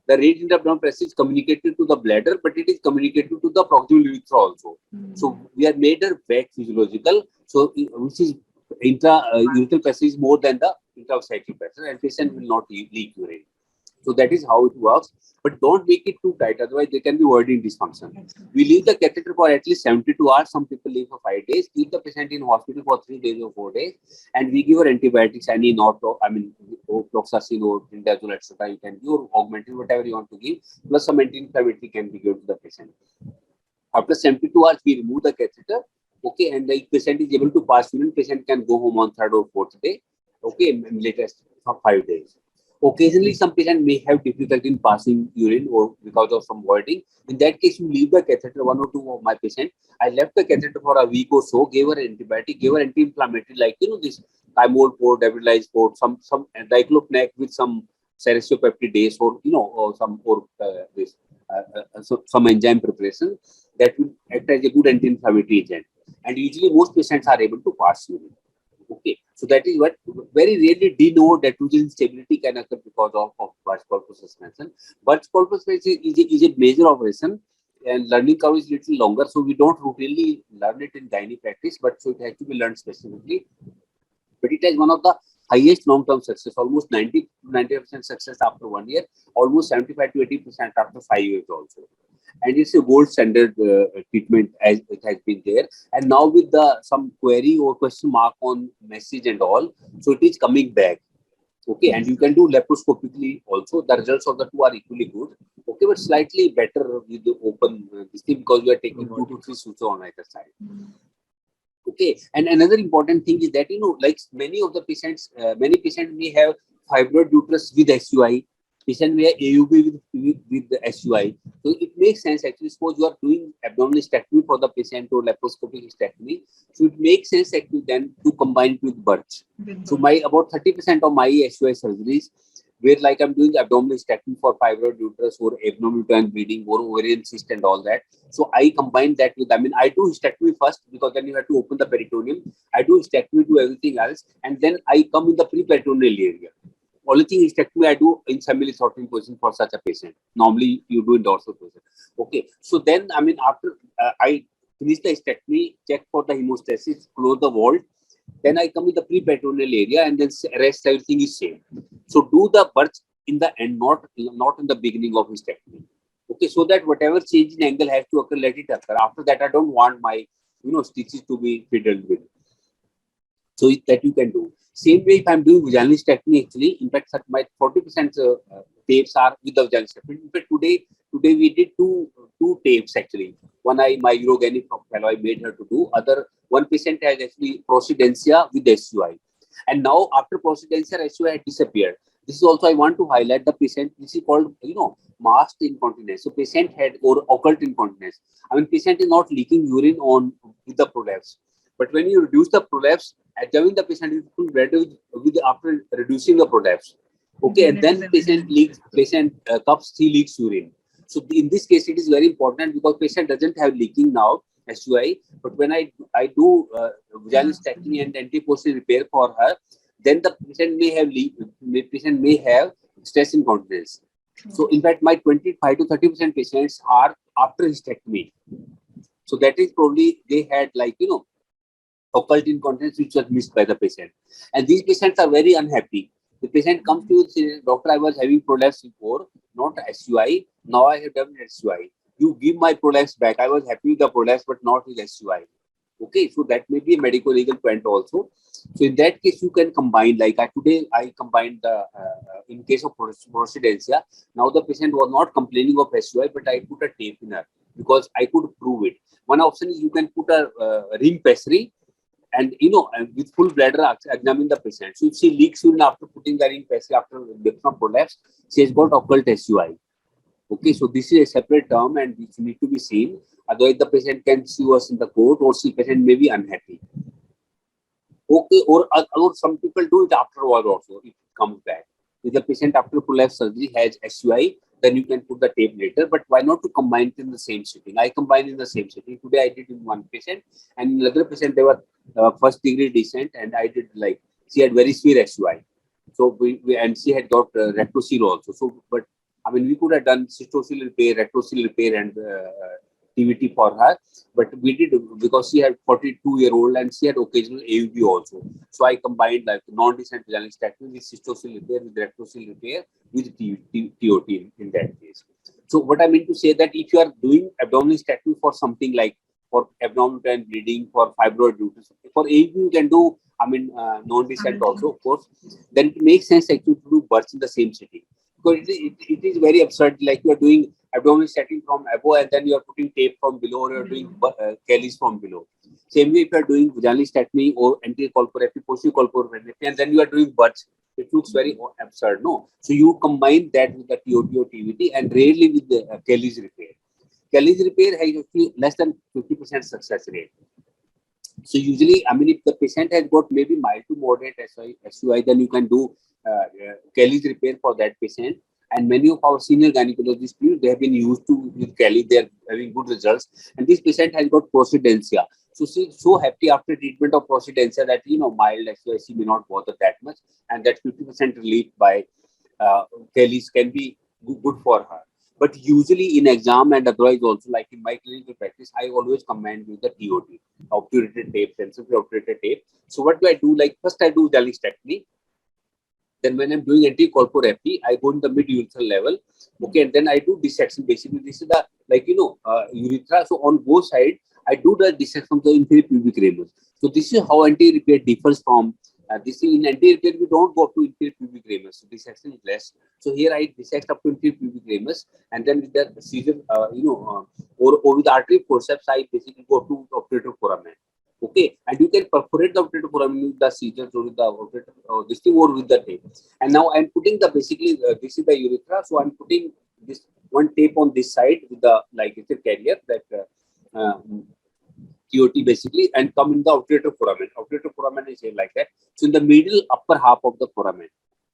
the raised intra-abdominal pressure is communicated to the bladder, but it is communicated to the proximal urethra also. So we have made her back physiological. So which is urethral pressure is more than the intravascular pressure, and patient will not leak urine. So that is how it works. But don't make it too tight, otherwise there can be voiding dysfunction. We leave the catheter for at least 72 hours. Some people leave for 5 days. Keep the patient in hospital for 3 days or 4 days, and we give her antibiotics, fluoxetine or indazole, etc. You can give, or augmentin, whatever you want to give. Plus some anti-inflammatory can be given to the patient. After 72 hours, we remove the catheter. Okay, and the patient is able to pass urine. Patient can go home on 3rd or 4th day. Okay, latest for 5 days. Occasionally, some patient may have difficulty in passing urine or because of some voiding. In that case, you leave the catheter. 1 or 2 of my patient, I left the catheter for a week or so, gave her antibiotic, gave her anti-inflammatory like this thymol port, dabilized port, some diclofenac with some serosopeptidase or some enzyme preparation that will act as a good anti-inflammatory agent. And usually, most patients are able to pass urine. Okay, so that is what very rarely de novo detrusor instability can occur because of Bart's corpus suspension. Bart's corpus is a major operation, and learning curve is little longer, so we don't routinely learn it in gynae practice, but so it has to be learned specifically. But it has one of the highest long-term success, almost 90% success after 1 year, almost 75 to 80% after 5 years also. And it's a gold standard treatment as it has been there. And now with some query or question mark on message and all, so it is coming back. Okay, and you can do laparoscopically also. The results of the 2 are equally good. Okay, but slightly better with the open this thing because you are taking 2 to 3 sutures on either side. Okay, and another important thing is that like many patients may have fibroid uterus with SUI. Patient may have AUB with the SUI. So it makes sense actually. Suppose you are doing abdominal hysterectomy for the patient or laparoscopic hysterectomy, so it makes sense actually then to combine it with birth. So about 30% of my SUI surgeries, where like I'm doing abdominal hysterectomy for fibroid uterus or abnormal uterine bleeding or ovarian cyst and all that. So I combine that with, I do hysterectomy first because then you have to open the peritoneum. I do hysterectomy to everything else, and then I come in the pre-peritoneal area. Only thing hysterectomy I do in semi-lithotomy position for such a patient. Normally you do in dorsal position. Okay, so then after I finish the hysterectomy, check for the hemostasis, close the vault, Then I come in the pre-peritoneal area, and then rest everything is same. So do the birth in the end, not in the beginning of hysterectomy. Okay, so that whatever change in angle has to occur, let it occur. After that, I don't want my stitches to be fiddled with. So that you can do. Same way, if I'm doing vaginal hysterectomy, actually, in fact, my 40% tapes are with the vaginal hysterectomy. In fact, today we did two tapes actually. One my urogenic fellow, I made her to do. Other one patient has actually procedencia with SUI, and now after procedencia, SUI had disappeared. This is also I want to highlight the patient. This is called masked incontinence. So patient had or occult incontinence. I mean, patient is not leaking urine on with the prolapse. But when you reduce the prolapse, examine the patient with after reducing the prolapse. Okay, and then patient cups, he leaks urine. So in this case, it is very important because patient doesn't have leaking now, SUI. But when I do vaginal hysterectomy and anteposterior repair for her, then the patient may have stress incontinence. So in fact, my 25 to 30% patients are after hysterectomy. So that is probably they had occult incontinence which was missed by the patient. And these patients are very unhappy. The patient comes to you and says, doctor, I was having prolapse before, not SUI. Now I have developed SUI. You give my prolapse back. I was happy with the prolapse, but not with SUI. Okay, so that may be a medical legal point also. So in that case, you can combine, like today I combined the, in case of procedencia, now the patient was not complaining of SUI, but I put a tape in her because I could prove it. One option is you can put a ring pessary and, with full bladder, examine the patient. So if she leaks urine after putting the ring pessary after diaphragm prolapse, she has got occult SUI. Okay, so this is a separate term and which need to be seen. Otherwise, the patient can sue us in the court or the patient may be unhappy. Okay, or some people do it afterward also, if it comes back. If the patient after prolapse surgery has SUI, then you can put the tape later. But why not to combine it in the same sitting? I combine in the same sitting. Today I did in one patient, and in another patient they were first degree descent, and I did she had very severe SUI. So and she had got rectocele also. So, but I mean, we could have done cystocele repair, rectocele repair, and TVT for her, but we did because she had 42-year-old and she had occasional AUB also. So I combined non-descent vaginal hysterectomy with cystocele repair, with rectocele repair, with TOT in that case. So what I mean to say that if you are doing abdominal hysterectomy for something like for abdominal and bleeding, for fibroid uterus, for AUB you can do, non-descent also, of course, then it makes sense actually to do births in the same city. Because it is very absurd, like you are doing abdominal setting from above and then you are putting tape from below, or you are doing Kelly's from below. Same way if you are doing vaginal hysterectomy or anterior colporrhaphy, posterior colporrhaphy, and then you are doing births, it looks very absurd, no? So you combine that with the TOT or TVT and rarely with the Kelly's repair. Kelly's repair has actually less than 50% success rate. So usually, if the patient has got maybe mild to moderate SUI, then you can do Kelly's repair for that patient. And many of our senior gynecologists, they have been used to with Kelly. They are having good results. And this patient has got procedencia. So she's so happy after treatment of procedencia that mild SUI may not bother that much, and that 50% relief by Kelly's can be good for her. But usually in exam and otherwise also, like in my clinical practice, I always combine with the TOT, obturated tape, tensively obturated tape. So what do I do? Like first I do vaginal hysterectomy. Then when I'm doing anterior colporrhaphy, I go in the mid-urethral level. Okay, and then I do dissection. Basically, this is the urethra. So on both sides, I do the dissection from the inferior pubic ramus. So this is how anterior repair differs from this. In anterior repair, we don't go up to inferior pubic ramus. So dissection is less. So here I dissect up to inferior pubic ramus, and then with the seizure, or with artery forceps, I basically go to obturator foramen. Okay, and you can perforate the obturator foramen with the scissors or with the obturator, this thing, or with the tape. And now I'm putting the basically this is the urethra, so I'm putting this one tape on this side with the it's a carrier that TOT basically, and come in the obturator foramen. Obturator foramen is here like that. So in the middle upper half of the foramen,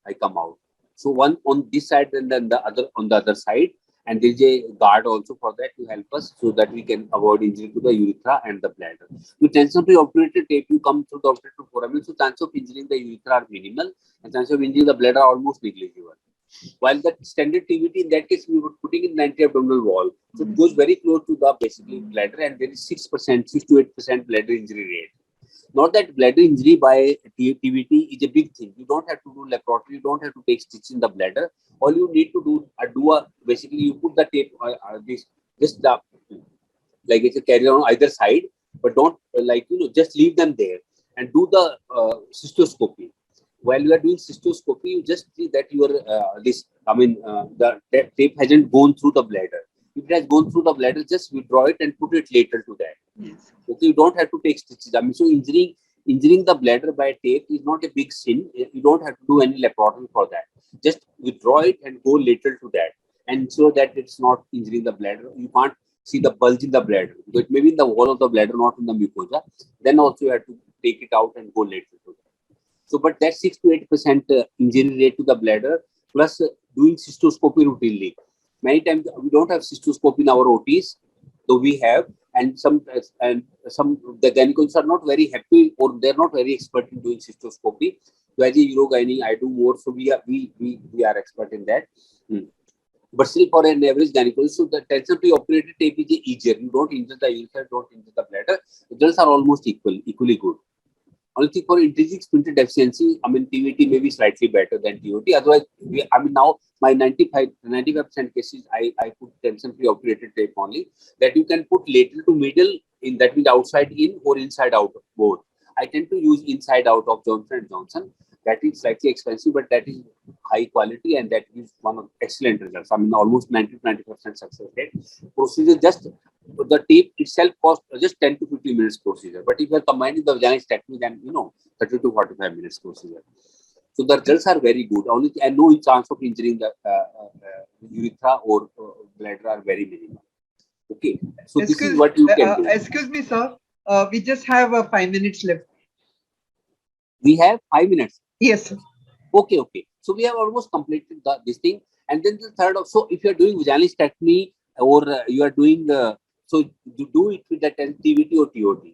I come out. So one on this side and then the other on the other side. And there is a guard also for that to help us so that we can avoid injury to the urethra and the bladder. With tension-free obturator tape, you come through the obturator foramen, so chance of injuring the urethra are minimal and chance of injuring the bladder are almost negligible. While the standard TVT, in that case, we were putting in the anti-abdominal wall. So it goes very close to the basically bladder, and there is 6% to 8% bladder injury rate. Not that bladder injury by TVT is a big thing. You don't have to do laparoscopy. You don't have to take stitch in the bladder. All you need to do basically you put the tape just the like it's a carrier on either side, but don't just leave them there and do the cystoscopy. While you are doing cystoscopy, you just see that your the tape hasn't gone through the bladder. If it has gone through the bladder, just withdraw it and put it later to that. Yes. Okay, you don't have to take stitches. So injuring the bladder by tape is not a big sin. You don't have to do any laparoscopy for that. Just withdraw it and go later to that, and ensure that it's not injuring the bladder. You can't see the bulge in the bladder. So it may be in the wall of the bladder, not in the mucosa. Then also you have to take it out and go later to that. So, but that 6 to 8% injury rate to the bladder, plus doing cystoscopy routinely. Many times we don't have cystoscopy in our OTs, though we have, and some the gynecologists are not very happy or they're not very expert in doing cystoscopy. So as a urogynae, I do more, so we are expert in that. But still, for an average gynecologist, so the tension-free operated tape is easier. You don't injure the urethra, don't injure the bladder. The results are almost equally good. Only thing for intrinsic sphincter deficiency, TVT may be slightly better than TOT. Otherwise, now my 95% cases, I put tension-free operated tape only, that you can put lateral to middle, in that means outside in or inside out, both. I tend to use inside out of Johnson & Johnson. That is slightly expensive, but that is high quality and that is one of excellent results. Almost 90-95% success rate. Procedure, just the tape itself costs just 10 to 15 minutes procedure. But if you are combining the vaginectomy, then 30 to 45 minutes procedure. So the results are very good. Only and no chance of injuring the urethra or bladder are very minimal. Okay, so this is what you can do. Excuse me, sir. We just have 5 minutes left. We have 5 minutes. Yes, sir. Okay. So we have almost completed this thing. And then the third, so if you are doing vaginectomy or you are doing, so you do it with the TVT or TOT.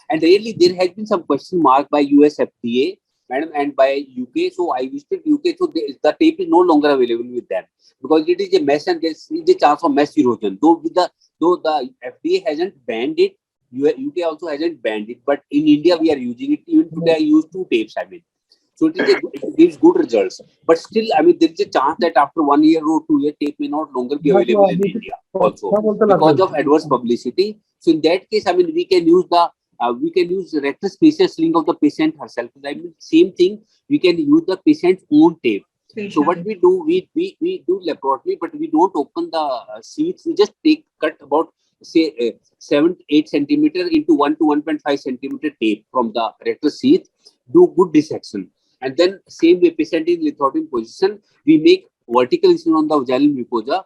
And really, there has been some question mark by US FDA, madam, and by UK. So I visited UK. So the tape is no longer available with them because it is a mesh and there is a chance of mesh erosion. Though the FDA hasn't banned it, UK also hasn't banned it. But in India, we are using it. Even today, I use 2 tapes. So it gives good results. But still, there is a chance that after 1 year or 2 year, tape may not longer be available in India also because of adverse publicity. So in that case, we can use the rectal spacious sling of the patient herself. Same thing, we can use the patient's own tape. So what we do, we do laparoscopy, but we don't open the sheaths. We just cut about say 7 to 8 centimeter into 1 to 1.5 centimeter tape from the rectal sheath. Do good dissection. And then same way, patient in lithotomy position, we make vertical incision on the vaginal mucosa.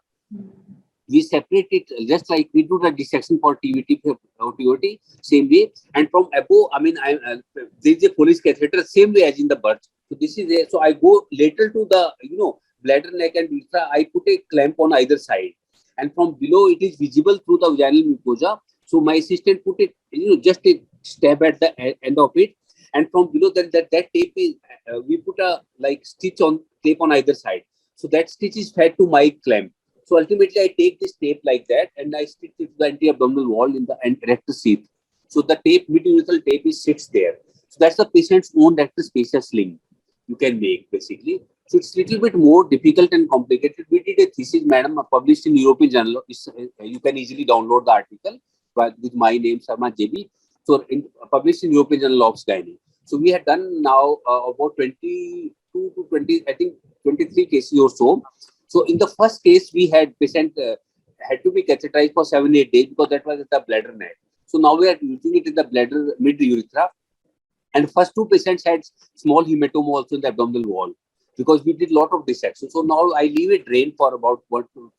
We separate it just like we do the dissection for TVT or TOT, same way. And from above, there is a Foley's catheter, same way as in the birth. So this is there. So I go lateral to the bladder, neck, and urethra. I put a clamp on either side, and from below it is visible through the vaginal mucosa. So my assistant put it, just a stab at the end of it. And from below that tape is, we put a stitch on tape on either side. So that stitch is fed to my clamp. So ultimately, I take this tape like that and I stitch it to the anti-abdominal wall in the rectus sheath. So the mid-urethral tape sits there. So that's the patient's own rectus spacious sling you can make basically. So it's a little bit more difficult and complicated. We did a thesis, madam, published in European Journal. You can easily download the article with my name, Sharma JB. So published in European Journal of Gynae. So we had done now about 22 to 20, I think 23 cases or so. So in the first case, we had patient had to be catheterized for 7-8 days because that was at the bladder neck. So now we are using it in the bladder mid urethra. And first 2 patients had small hematoma also in the abdominal wall because we did a lot of dissection. So now I leave it drain for about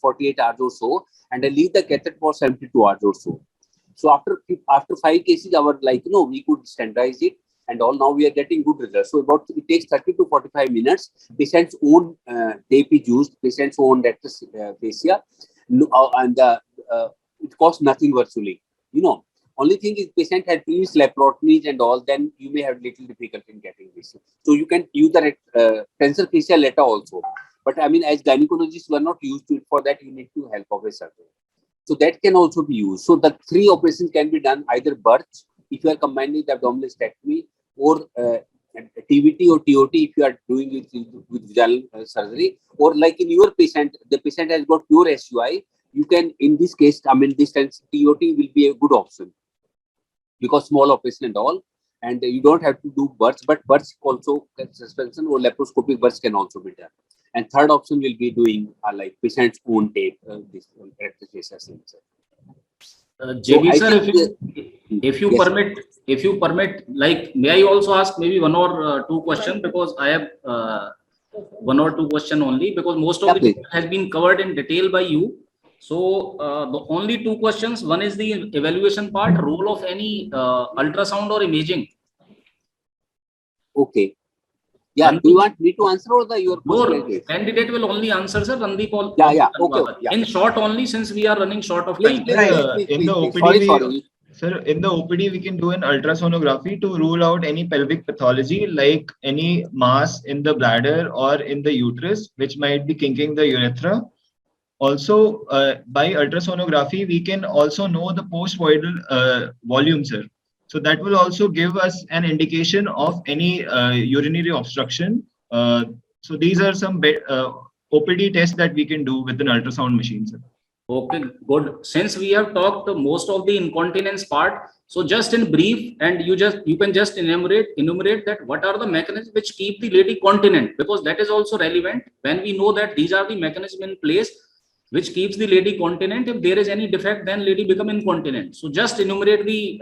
48 hours or so, and I leave the catheter for 72 hours or so. So after 5 cases, we could standardize it and all. Now we are getting good results. So it takes 30 to 45 minutes. Patient's own tape is used, patient's own rectus fascia, and it costs nothing virtually. Only thing is patient had previous laparotomies and all, then you may have little difficulty in getting this. So you can use the tensor fascia lata also. But as gynecologists, we are not used to it. For that, you need to help of a surgeon. So that can also be used. So the 3 operations can be done either birth, if you are combining the abdominal hysterectomy or TVT or TOT if you are doing it with vaginal surgery, or like in your patient, the patient has got pure SUI, you can, in this case, I mean, this TOT will be a good option because small operation and all, and you don't have to do births, but births also, suspension or laparoscopic births can also be done. And third option will be doing like patient's own tape, this rectification. JB So sir, if you yes, permit, like, may I also ask maybe one or two questions, because I have one or two question only, because most of yeah, it has been covered in detail by you. So the only two questions, one is the evaluation part, role of any ultrasound or imaging. okay. Yeah, do you want me to answer or your question? Your candidate will only answer, sir. Randeep. Yeah, okay. Yeah. In short only, since we are running short of Please, time. In the OPD, sir, in the OPD, we can do an ultrasonography to rule out any pelvic pathology like any mass in the bladder or in the uterus, which might be kinking the urethra. Also, by ultrasonography, we can also know the post-voidal volume, sir. So that will also give us an indication of any urinary obstruction. So these are some OPD tests that we can do with an ultrasound machine, sir. Okay, good. Since we have talked most of the incontinence part, so just in brief, and you can just enumerate that what are the mechanisms which keep the lady continent, because that is also relevant when we know that these are the mechanisms in place which keeps the lady continent. If there is any defect, then lady become incontinent. So just enumerate the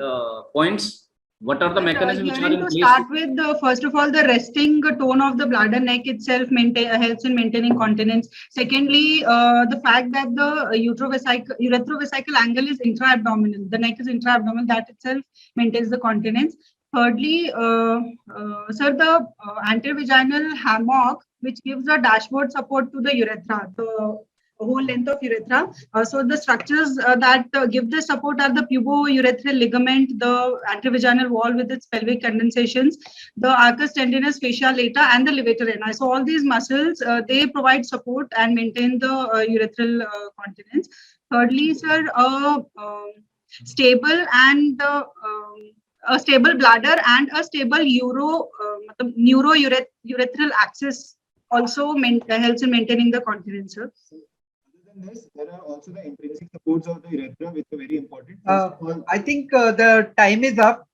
points. What are the mechanisms which are in To place? start with, first of all, the resting tone of the bladder neck itself helps in maintaining continence. Secondly, the fact that the uretrovesical angle is intra-abdominal, the neck is intra-abdominal, that itself maintains the continence. Thirdly, sir, the anterovaginal hammock, which gives a dashboard support to the urethra, the whole length of urethra. So the structures that give the support are the pubo-urethral ligament, the anterovaginal wall with its pelvic condensations, the arcus tendinous fascia lata, and the levator ani. So all these muscles, they provide support and maintain the urethral continence. Thirdly, sir, stable and a stable bladder and a stable neurourethral axis also helps in maintaining the continence, sir. This, there are also the intrinsic supports of the urethra, which are very important. I think the time is up.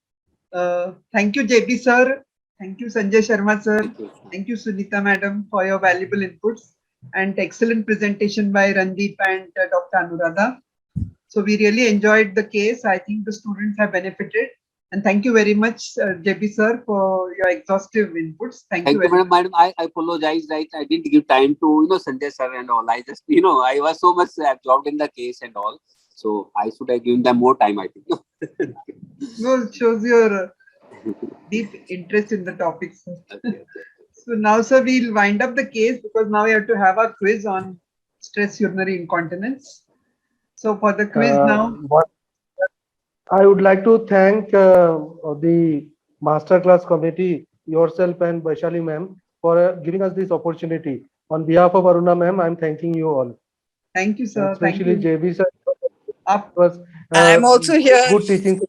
Thank you, JB sir. Thank you, Sanjay Sharma sir. Thank you, Sunita madam, for your valuable inputs and excellent presentation by Randeep and Dr. Anuradha. So we really enjoyed the case. I think the students have benefited. And thank you very much, JB sir, for your exhaustive inputs. Thank you, madam. I apologize, right? I didn't give time to, Sanjay sir and all. I just, I was so much absorbed in the case and all. So I should have given them more time, I think. No, it shows your deep interest in the topic, sir. Okay. So now, sir, we'll wind up the case because now we have to have a quiz on stress urinary incontinence. So for the quiz now. I would like to thank the masterclass committee, yourself and Vaishali ma'am, for giving us this opportunity. On behalf of Aruna ma'am, I'm thanking you all. Thank you, sir. Especially thank you. JB sir. I'm also here. Good teaching.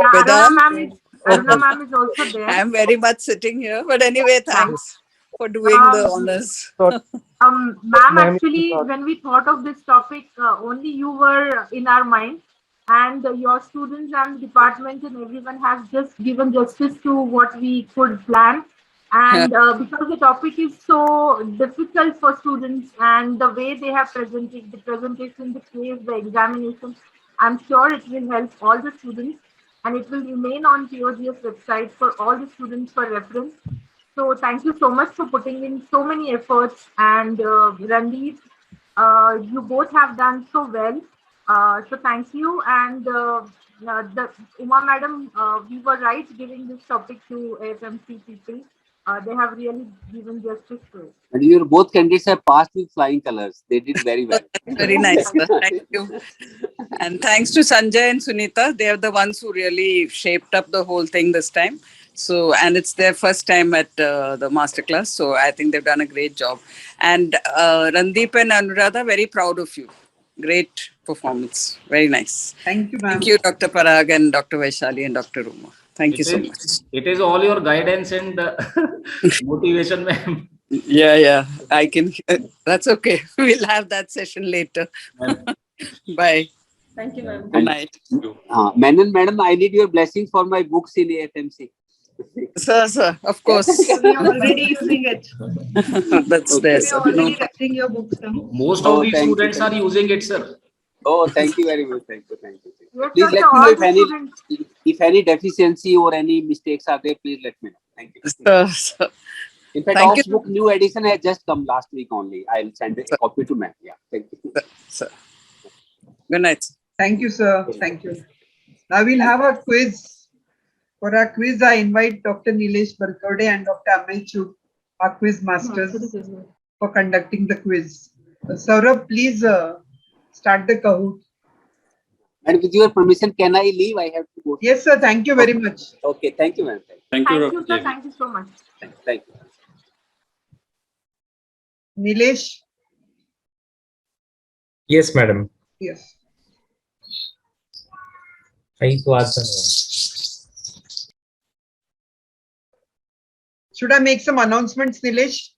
Aruna ma'am is also there. I'm very much sitting here. But anyway, thanks for doing the honors. Ma'am, actually, when we thought of this topic, only you were in our mind. And your students and department and everyone has just given justice to what we could plan. And because the topic is so difficult for students and the way they have presented, the presentation, the case, the examination, I'm sure it will help all the students and it will remain on POGS website for all the students for reference. So thank you so much for putting in so many efforts. And Randeep, you both have done so well. So thank you, and the Uma madam, we were right giving this topic to AFMC people. They have really given justice to it. And your both candidates have passed with flying colors. They did very well. Very nice, sir. Thank you. And thanks to Sanjay and Sunita. They are the ones who really shaped up the whole thing this time. So, and it's their first time at the masterclass. So I think they've done a great job. And Randeep and Anuradha, very proud of you. Great performance. Very nice. Thank you, ma'am. Thank you, Dr. Parag and Dr. Vaishali and Dr. Ruma. Thank you so much. It is all your guidance and motivation, ma'am. Yeah. I can. That's okay. We'll have that session later. Bye. Thank you, ma'am. Good night. Menon, madam, I need your blessings for my books in AFMC. Sir, of course. We are already using it. That's Okay. there, We sir. are already referring your books, sir. Most of the students are using it, sir. Oh, thank you very much. Thank you. Yes, Please sir, let so me know all the students. if any deficiency or any mistakes are there. Please let me know. Thank you. Sir. In fact, Thank you. Ops book new edition has just come last week only. I'll send a copy to ma'am. Yeah, thank you. Sir. Good night. Thank you, sir. Thank you. Now we'll have a quiz. For our quiz, I invite Dr. Nilesh Barkode and Dr. Amay Chuk, our quiz masters, for conducting the quiz. Saurabh, please start the Kahoot. And with your permission, can I leave? I have to go. Yes, sir. Thank you very much. Okay, thank you, ma'am. Thank you, sir. Thank you so much. Thank you. Nilesh? Yes, madam. Yes. Should I make some announcements, Nilesh?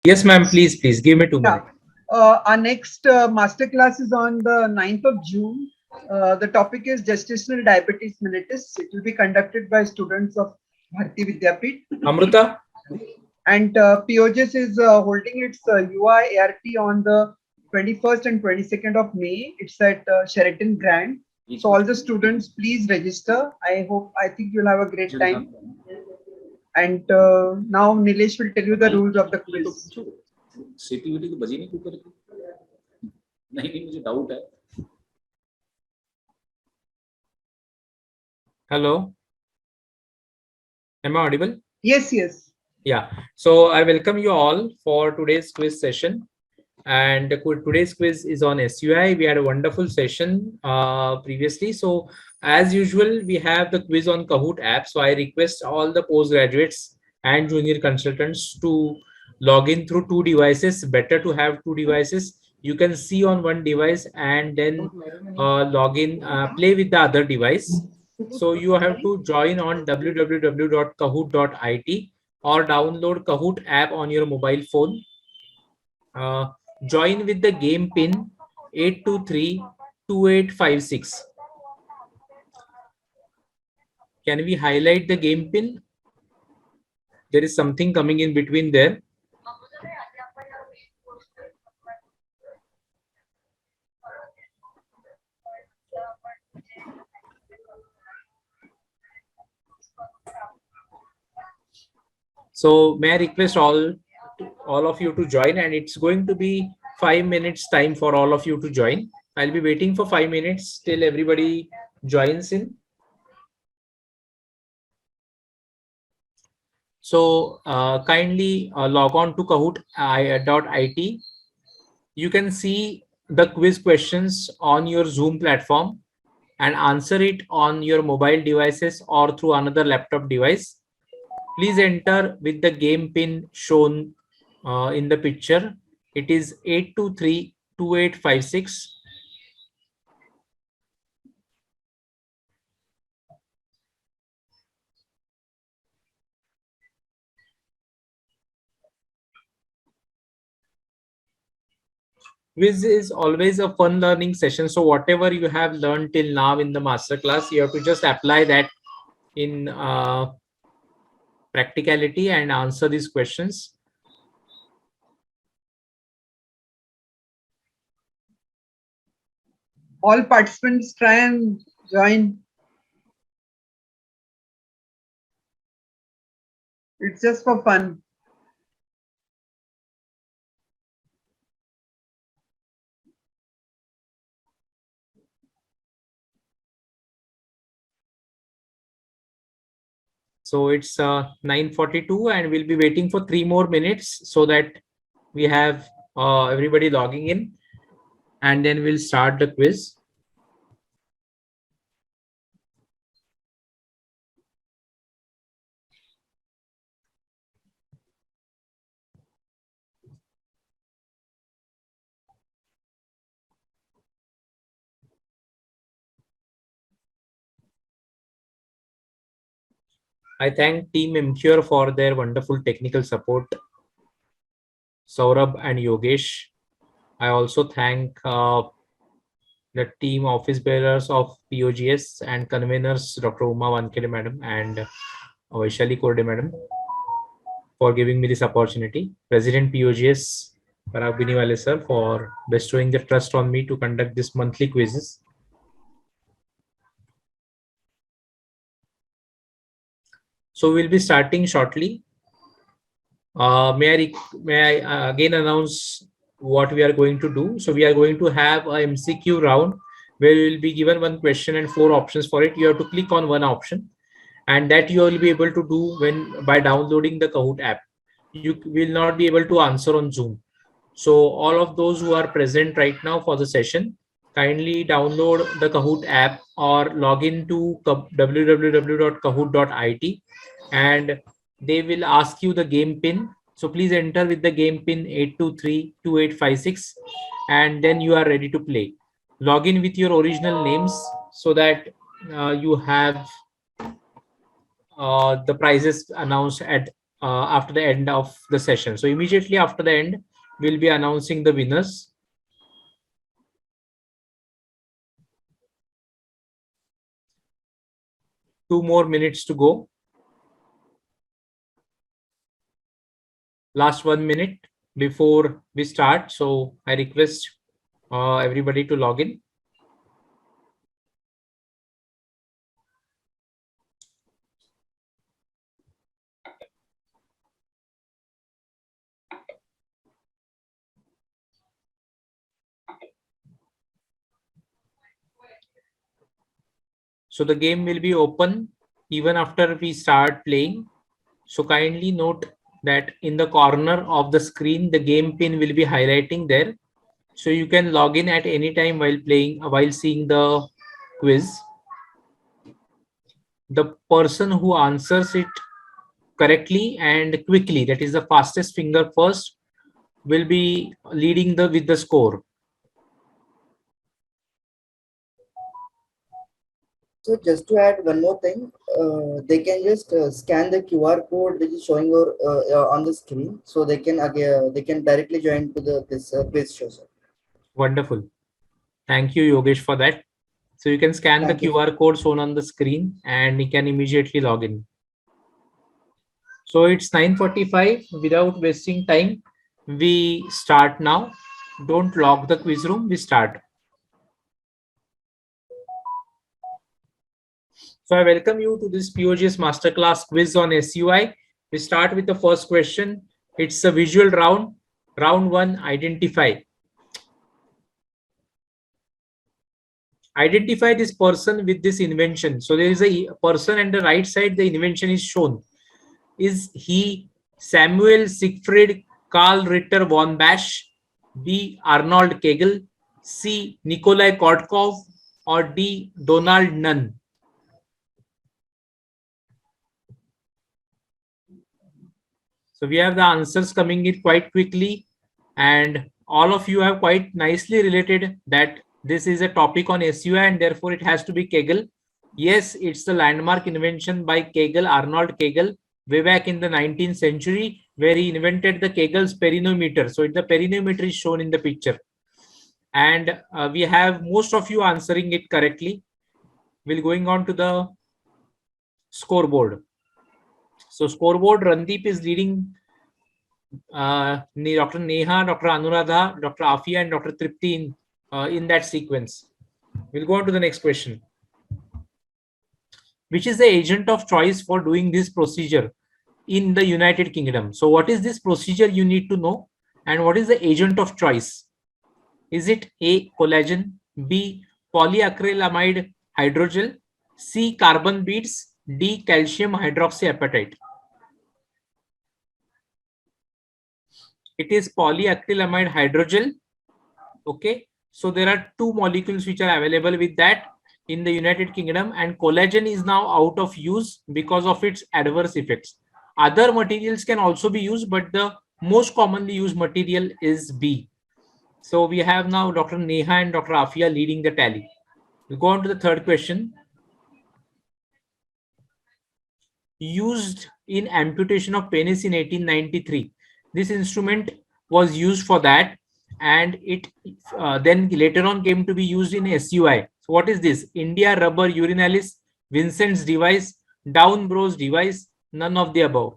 Yes, ma'am. Please give me 2 minutes. Our next masterclass is on the 9th of June. The topic is gestational diabetes mellitus. It will be conducted by students of Bharati Vidyapeeth. Amrita? And POGS is holding its UIART on the 21st and 22nd of May. It's at Sheraton Grand. So all the students, please register. I think you'll have a great time. And now Nilesh will tell you the rules of the quiz. सीटीवीटी तो बजी नहीं cooker की नहीं मुझे doubt है Hello? Am I audible? Yes. Yeah. So I welcome you all for today's quiz session. And today's quiz is on SUI. We had a wonderful session previously. So as usual, we have the quiz on Kahoot app. So I request all the postgraduates and junior consultants to log in through 2 devices. Better to have 2 devices. You can see on one device and then log in, play with the other device. So you have to join on www.kahoot.it or download Kahoot app on your mobile phone. Join with the game pin 8232856. Can we highlight the game pin? There is something coming in between there. So may I request all of you to join, and it's going to be 5 minutes time for all of you to join. I'll be waiting for 5 minutes till everybody joins in. So kindly log on to kahoot.it. You can see the quiz questions on your Zoom platform and answer it on your mobile devices or through another laptop device. Please enter with the game pin shown in the picture. It is 8232856. Quiz is always a fun learning session. So whatever you have learned till now in the masterclass, you have to just apply that in practicality and answer these questions. All participants try and join. It's just for fun. So it's 9:42 and we'll be waiting for 3 more minutes so that we have everybody logging in, and then we'll start the quiz. I thank Team MCure for their wonderful technical support, Saurabh and Yogesh. I also thank the team office bearers of POGS and conveners Dr. Uma Wankede madam and Vaishali Korde madam for giving me this opportunity. President POGS Parag Biniwale sir for bestowing the trust on me to conduct this monthly quizzes. So we'll be starting shortly. May I again announce what we are going to do? So we are going to have a MCQ round where you will be given one question and 4 options for it. You have to click on one option, and that you will be able to do by downloading the Kahoot app. You will not be able to answer on Zoom. So all of those who are present right now for the session, kindly download the Kahoot app or log in to www.kahoot.it, and they will ask you the game pin. So please enter with the game pin 8232856, and then you are ready to play. Log in with your original names so that you have the prizes announced at after the end of the session. So immediately after the end, we'll be announcing the winners. Two more minutes to go. Last 1 minute before we start. So I request everybody to log in. So the game will be open even after we start playing. So kindly note that in the corner of the screen, the game pin will be highlighting there. So you can log in at any time while playing, while seeing the quiz. The person who answers it correctly and quickly, that is the fastest finger first, will be leading with the score. So just to add one more thing, they can just scan the QR code which is showing on the screen, so they can directly join to this quiz show. Sir. Wonderful. Thank you, Yogesh, for that. So you can scan the QR code shown on the screen and you can immediately log in. So it's 9:45. Without wasting time, we start now. Don't lock the quiz room. We start. So I welcome you to this POGS Masterclass quiz on SUI. We start with the first question. It's a visual round. Round 1, identify. Identify this person with this invention. So there is a person and the right side, the invention is shown. Is he Samuel Siegfried Karl Ritter von Basch, B. Arnold Kegel, C. Nikolai Kotkov, or D. Donald Nunn? So we have the answers coming in quite quickly, and all of you have quite nicely related that this is a topic on SUI and therefore it has to be Kegel. Yes, it's the landmark invention by Kegel, Arnold Kegel, way back in the 19th century, where he invented the Kegel's perinometer. So the perinometer is shown in the picture. And we have most of you answering it correctly. We're going on to the scoreboard. So scoreboard, Randeep is leading Dr. Neha, Dr. Anuradha, Dr. Afia, and Dr. Tripti in that sequence. We'll go on to the next question. Which is the agent of choice for doing this procedure in the United Kingdom? So what is this procedure you need to know, and what is the agent of choice? Is it A, collagen, B, polyacrylamide hydrogel, C, carbon beads, D, calcium hydroxyapatite? It is polyacrylamide hydrogel. Okay, so there are 2 molecules which are available with that in the United Kingdom, and collagen is now out of use because of its adverse effects. Other materials can also be used, but the most commonly used material is B. So we have now Dr. Neha and Dr. Afia leading the tally. We'll go on to the third question. used in amputation of penis in 1893. This instrument was used for that, and it then later on came to be used in SUI. So what is this? India rubber urinalis, Vincent's device, Downbro's device, none of the above.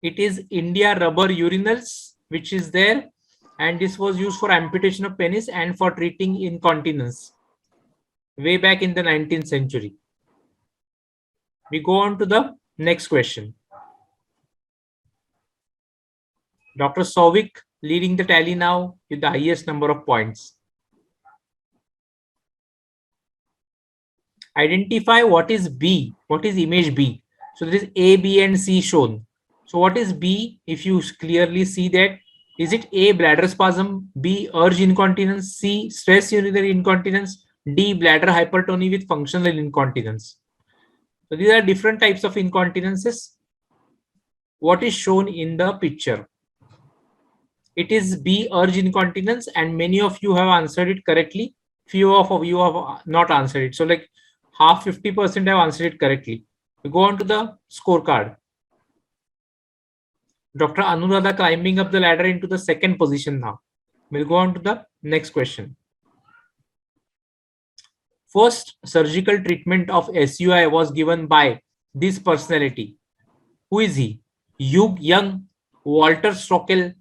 It is India rubber urinals which is there, and this was used for amputation of penis and for treating incontinence way back in the 19th century. We go on to the next question. Dr. Souvik leading the tally now with the highest number of points. Identify what is B, what is image B. So there is A, B and C shown. So what is B? If you clearly see that, is it A, bladder spasm, B, urge incontinence, C, stress urinary incontinence, D, bladder hypertony with functional incontinence. So these are different types of incontinences. What is shown in the picture? It is B, urge incontinence, and many of you have answered it correctly. Few of you have not answered it. So like half 50% have answered it correctly. We go on to the scorecard. Dr. Anuradha climbing up the ladder into the second position now. We'll go on to the next question. First surgical treatment of SUI was given by this personality. Who is he? Hugh Young, Walter Stockel,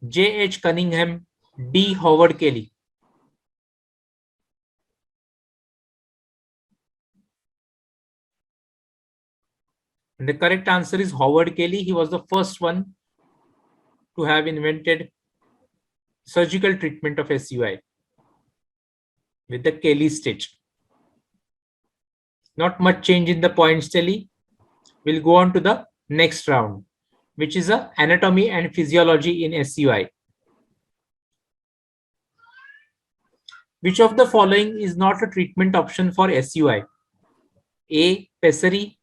J.H. Cunningham, D. Howard Kelly. And the correct answer is Howard Kelly. He was the first one to have invented surgical treatment of SUI with the Kelly stitch. Not much change in the points tally. We'll go on to the next round, which is a anatomy and physiology in SUI. Which of the following is not a treatment option for SUI? A, pessary,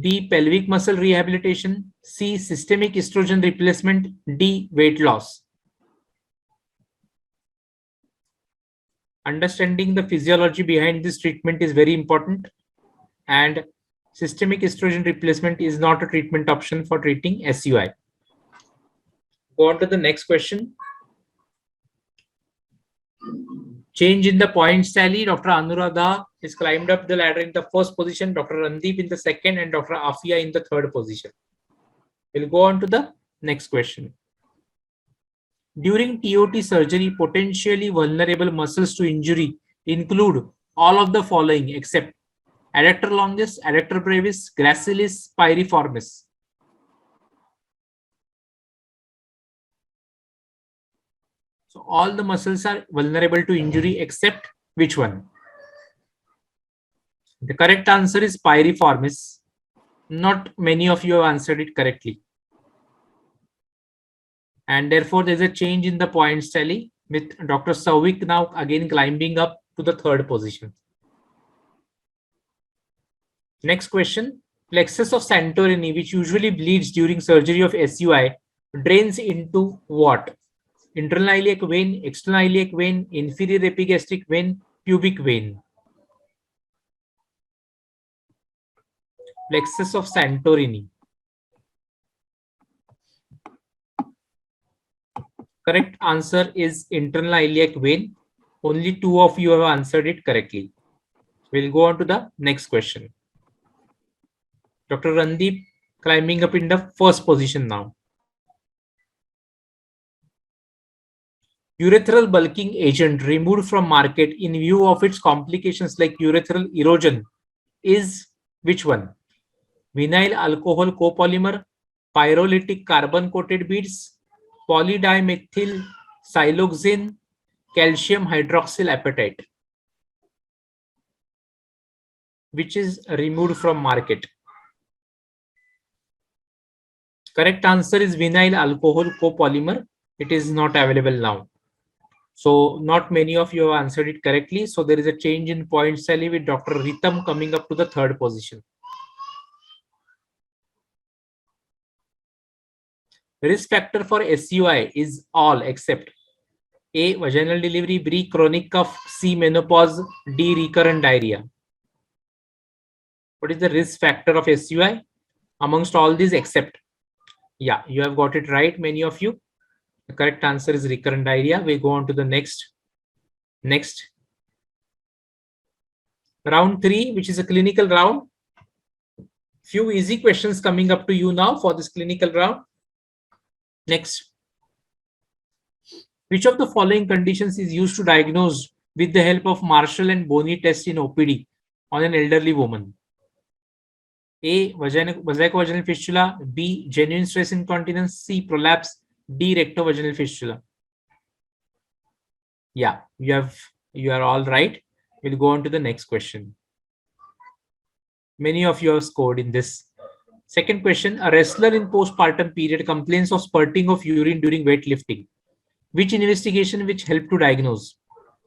B, pelvic muscle rehabilitation, C, systemic estrogen replacement, D, weight loss. Understanding the physiology behind this treatment is very important, and systemic estrogen replacement is not a treatment option for treating SUI. Go on to the next question. Change in the points tally. Dr. Anuradha is climbed up the ladder in the first position, Dr. Randeep in the second, and Dr. Afia in the third position. We'll go on to the next question. During TOT surgery, potentially vulnerable muscles to injury include all of the following except adductor longus, adductor brevis, gracilis, piriformis. So all the muscles are vulnerable to injury except which one? The correct answer is piriformis. Not many of you have answered it correctly. And therefore there's a change in the points tally with Dr. Souvik now again climbing up to the third position. Next question. Plexus of Santorini, which usually bleeds during surgery of SUI, drains into what? Internal iliac vein, external iliac vein, inferior epigastric vein, pubic vein. Plexus of Santorini. Correct answer is internal iliac vein. Only 2 of you have answered it correctly. We'll go on to the next question. Dr. Randeep climbing up in the first position now. Urethral bulking agent removed from market in view of its complications like urethral erosion is which one? Vinyl alcohol copolymer, pyrolytic carbon coated beads, polydimethyl siloxane, calcium hydroxyl apatite. Which is removed from market? Correct answer is vinyl alcohol copolymer. It is not available now. So not many of you have answered it correctly. So there is a change in points tally with Dr. Ritam coming up to the third position. Risk factor for SUI is all except A, vaginal delivery, B, chronic cough, C, menopause, D, recurrent diarrhea. What is the risk factor of SUI amongst all these except? Yeah, you have got it right, many of you. The correct answer is recurrent diarrhea. We go on to the next. Round 3, which is a clinical round. Few easy questions coming up to you now for this clinical round. Next. Which of the following conditions is used to diagnose with the help of Marshall and Boney test in OPD on an elderly woman? A. Vagicovaginal fistula. B. Genuine stress incontinence. C. Prolapse. D. Rectovaginal fistula. Yeah, you are all right. We'll go on to the next question. Many of you have scored in this. Second question, a wrestler in postpartum period complains of spurting of urine during weightlifting. Which investigation which helped to diagnose?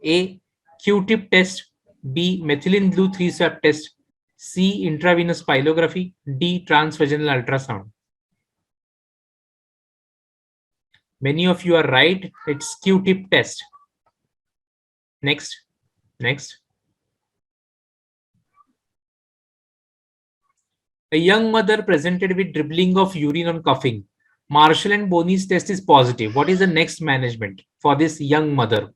A. Q-tip test. B. Methylene blue 3-swab test. C. Intravenous pylography. D. Transvaginal ultrasound. Many of you are right. It's Q-tip test. Next. A young mother presented with dribbling of urine on coughing. Marshall and Boney's test is positive. What is the next management for this young mother?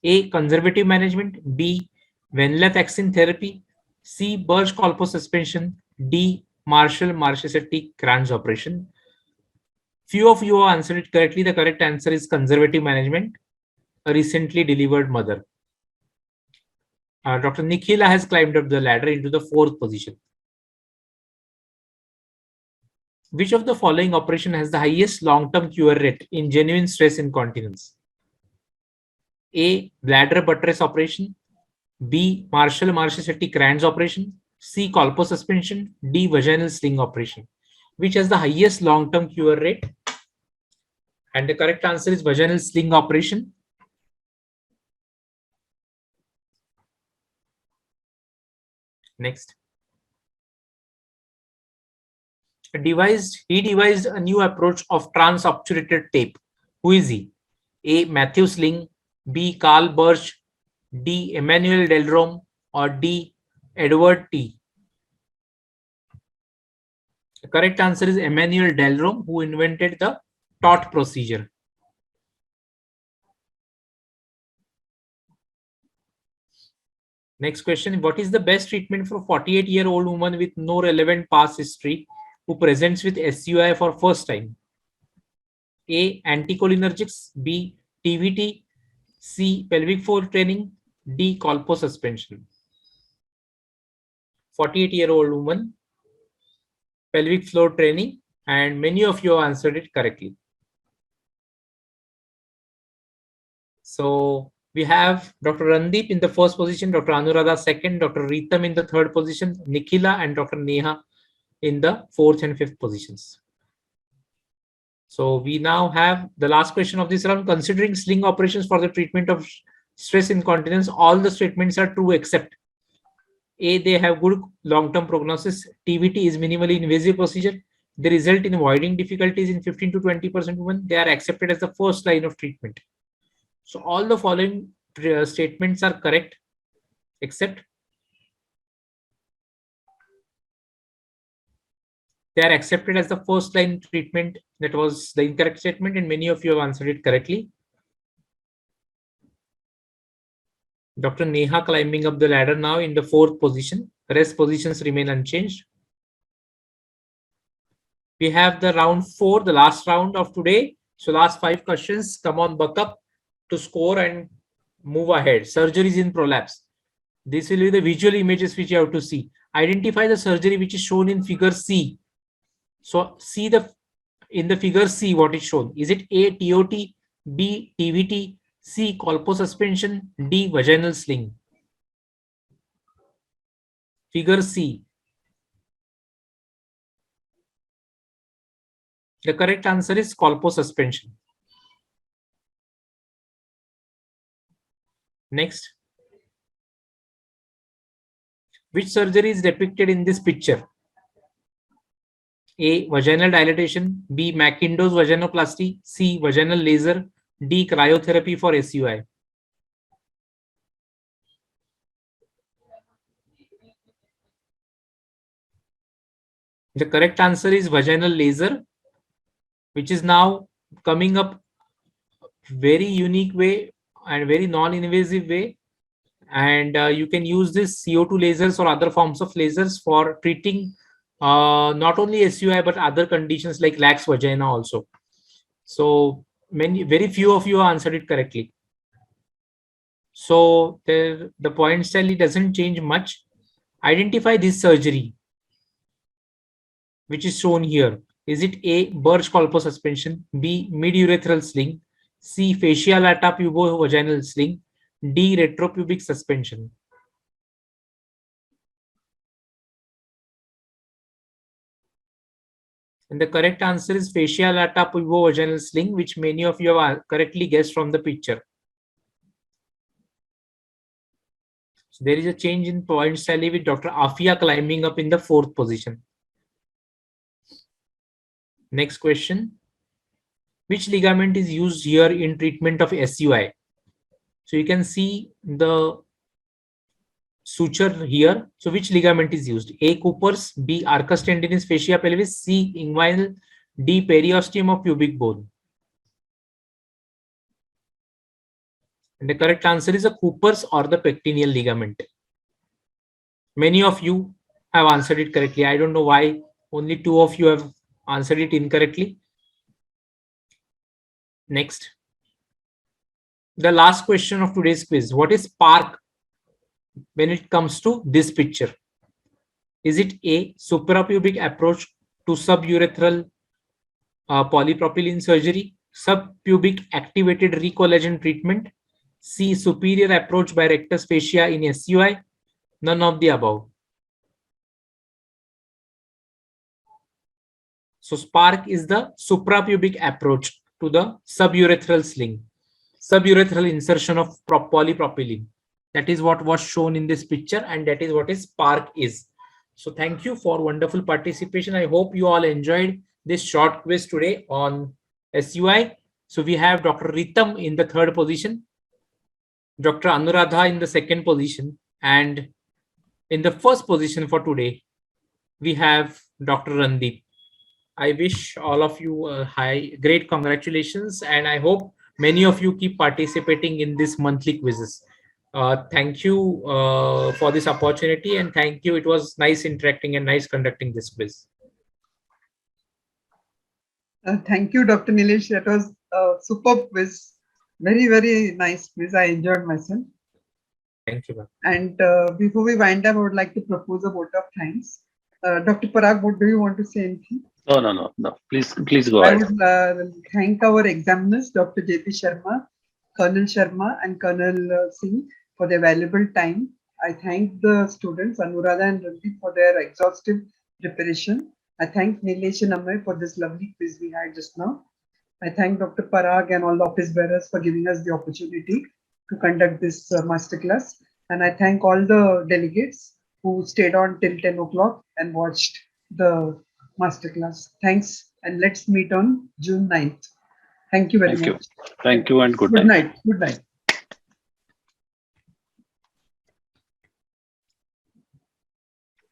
A. Conservative management. B. Venlafaxine therapy. C. Birch-Colpo suspension. D. Marshall-Marchesetti Kranz operation. Few of you have answered it correctly. The correct answer is conservative management. A recently delivered mother. Dr. Nikhila has climbed up the ladder into the 4th position. Which of the following operation has the highest long-term cure rate in genuine stress incontinence? A. Bladder buttress operation. B. Marshall-Marchesetti Kranz operation. C. Colpo suspension. D. Vaginal sling operation. Which has the highest long-term cure rate? And the correct answer is vaginal sling operation. Next. He devised a new approach of transobturated tape. Who is he? A. Matthew Sling. B. Carl Birch. D. Emmanuel Delrome. Or D. Edward T. The correct answer is Emmanuel Delrome, who invented the TOT procedure. Next question. What is the best treatment for a 48-year-old woman with no relevant past history who presents with SUI for first time? A. Anticholinergics. B. TVT. C. Pelvic floor training. D. Colpo suspension. 48-year-old woman, pelvic floor training, and many of you have answered it correctly. So we have Dr. Randeep in the 1st position, Dr. Anuradha 2nd, Dr. Ritam in the 3rd position, Nikhila and Dr. Neha in the 4th and 5th positions. So we now have the last question of this round. Considering sling operations for the treatment of stress incontinence, all the statements are true except A. They have good long-term prognosis. TVT is minimally invasive procedure. They result in voiding difficulties in 15 to 20% women. They are accepted as the first line of treatment. So all the following statements are correct except they are accepted as the first line treatment. That was the incorrect statement, and many of you have answered it correctly. Dr. Neha climbing up the ladder now in the 4th position. Rest positions remain unchanged. We have the round 4, the last round of today. So last 5 questions. Come on, buck up to score and move ahead. Surgeries in prolapse. This will be the visual images which you have to see. Identify the surgery which is shown in figure C. So see in the figure C what is shown. Is it A. TOT, B. TVT, C. Colpo suspension, D. Vaginal sling? Figure C. The correct answer is Colpo suspension. Next. Which surgery is depicted in this picture? A. Vaginal dilatation. B. McIndoe's vaginoplasty. C. Vaginal laser. D. Cryotherapy for SUI. The correct answer is vaginal laser, which is now coming up very unique way and very non-invasive way. And you can use this CO2 lasers or other forms of lasers for treating not only SUI but other conditions like lax vagina also. So very few of you answered it correctly. So the point tally doesn't change much. Identify this surgery, which is shown here. Is it A, Birch-Colpo suspension, B, mid-urethral sling, C, fascia lata pubo-vaginal sling, D, retropubic suspension? And the correct answer is fascia lata pubo-vaginal sling, which many of you have correctly guessed from the picture. So there is a change in points tally with Dr. Afia climbing up in the 4th position. Next question. Which ligament is used here in treatment of SUI? So you can see the suture here. So which ligament is used? A, Cooper's, B, arcus tendinous fascia pelvis, C, inguinal, D, periosteum of pubic bone. And the correct answer is a Cooper's or the pectineal ligament. Many of you have answered it correctly. I don't know why only 2 of you have answered it incorrectly. Next. The last question of today's quiz. What is PARC when it comes to this picture? Is it A, suprapubic approach to suburethral polypropylene surgery, subpubic activated recollagen treatment, C, superior approach by rectus fascia in SUI, none of the above? So SPARC is the suprapubic approach to the suburethral sling, suburethral insertion of polypropylene. That is what was shown in this picture, and that is what is SPARC is. So thank you for wonderful participation. I hope you all enjoyed this short quiz today on SUI. So we have Dr. Ritam in the 3rd position, Dr. Anuradha in the 2nd position, and in the 1st position for today, we have Dr. Randeep. I wish all of you great congratulations, and I hope many of you keep participating in this monthly quizzes. Thank you for this opportunity, and thank you. It was nice interacting and nice conducting this quiz. Thank you, Dr. Nilesh. That was a superb quiz. Very, very nice quiz. I enjoyed myself. Thank you, ma'am. And before we wind up, I would like to propose a vote of thanks. Dr. Parag, what do you want to say anything? No. Please go ahead. I would thank our examiners, Dr. J.P. Sharma, Colonel Sharma, and Colonel Singh for their valuable time. I thank the students, Anuradha and Randeep, for their exhaustive preparation. I thank Nilesh and Amay for this lovely quiz we had just now. I thank Dr. Parag and all the office bearers for giving us the opportunity to conduct this masterclass. And I thank all the delegates who stayed on till 10 o'clock and watched the masterclass. Thanks, and let's meet on June 9th. Thank you very much. Thank you and good night. Good night. Good night.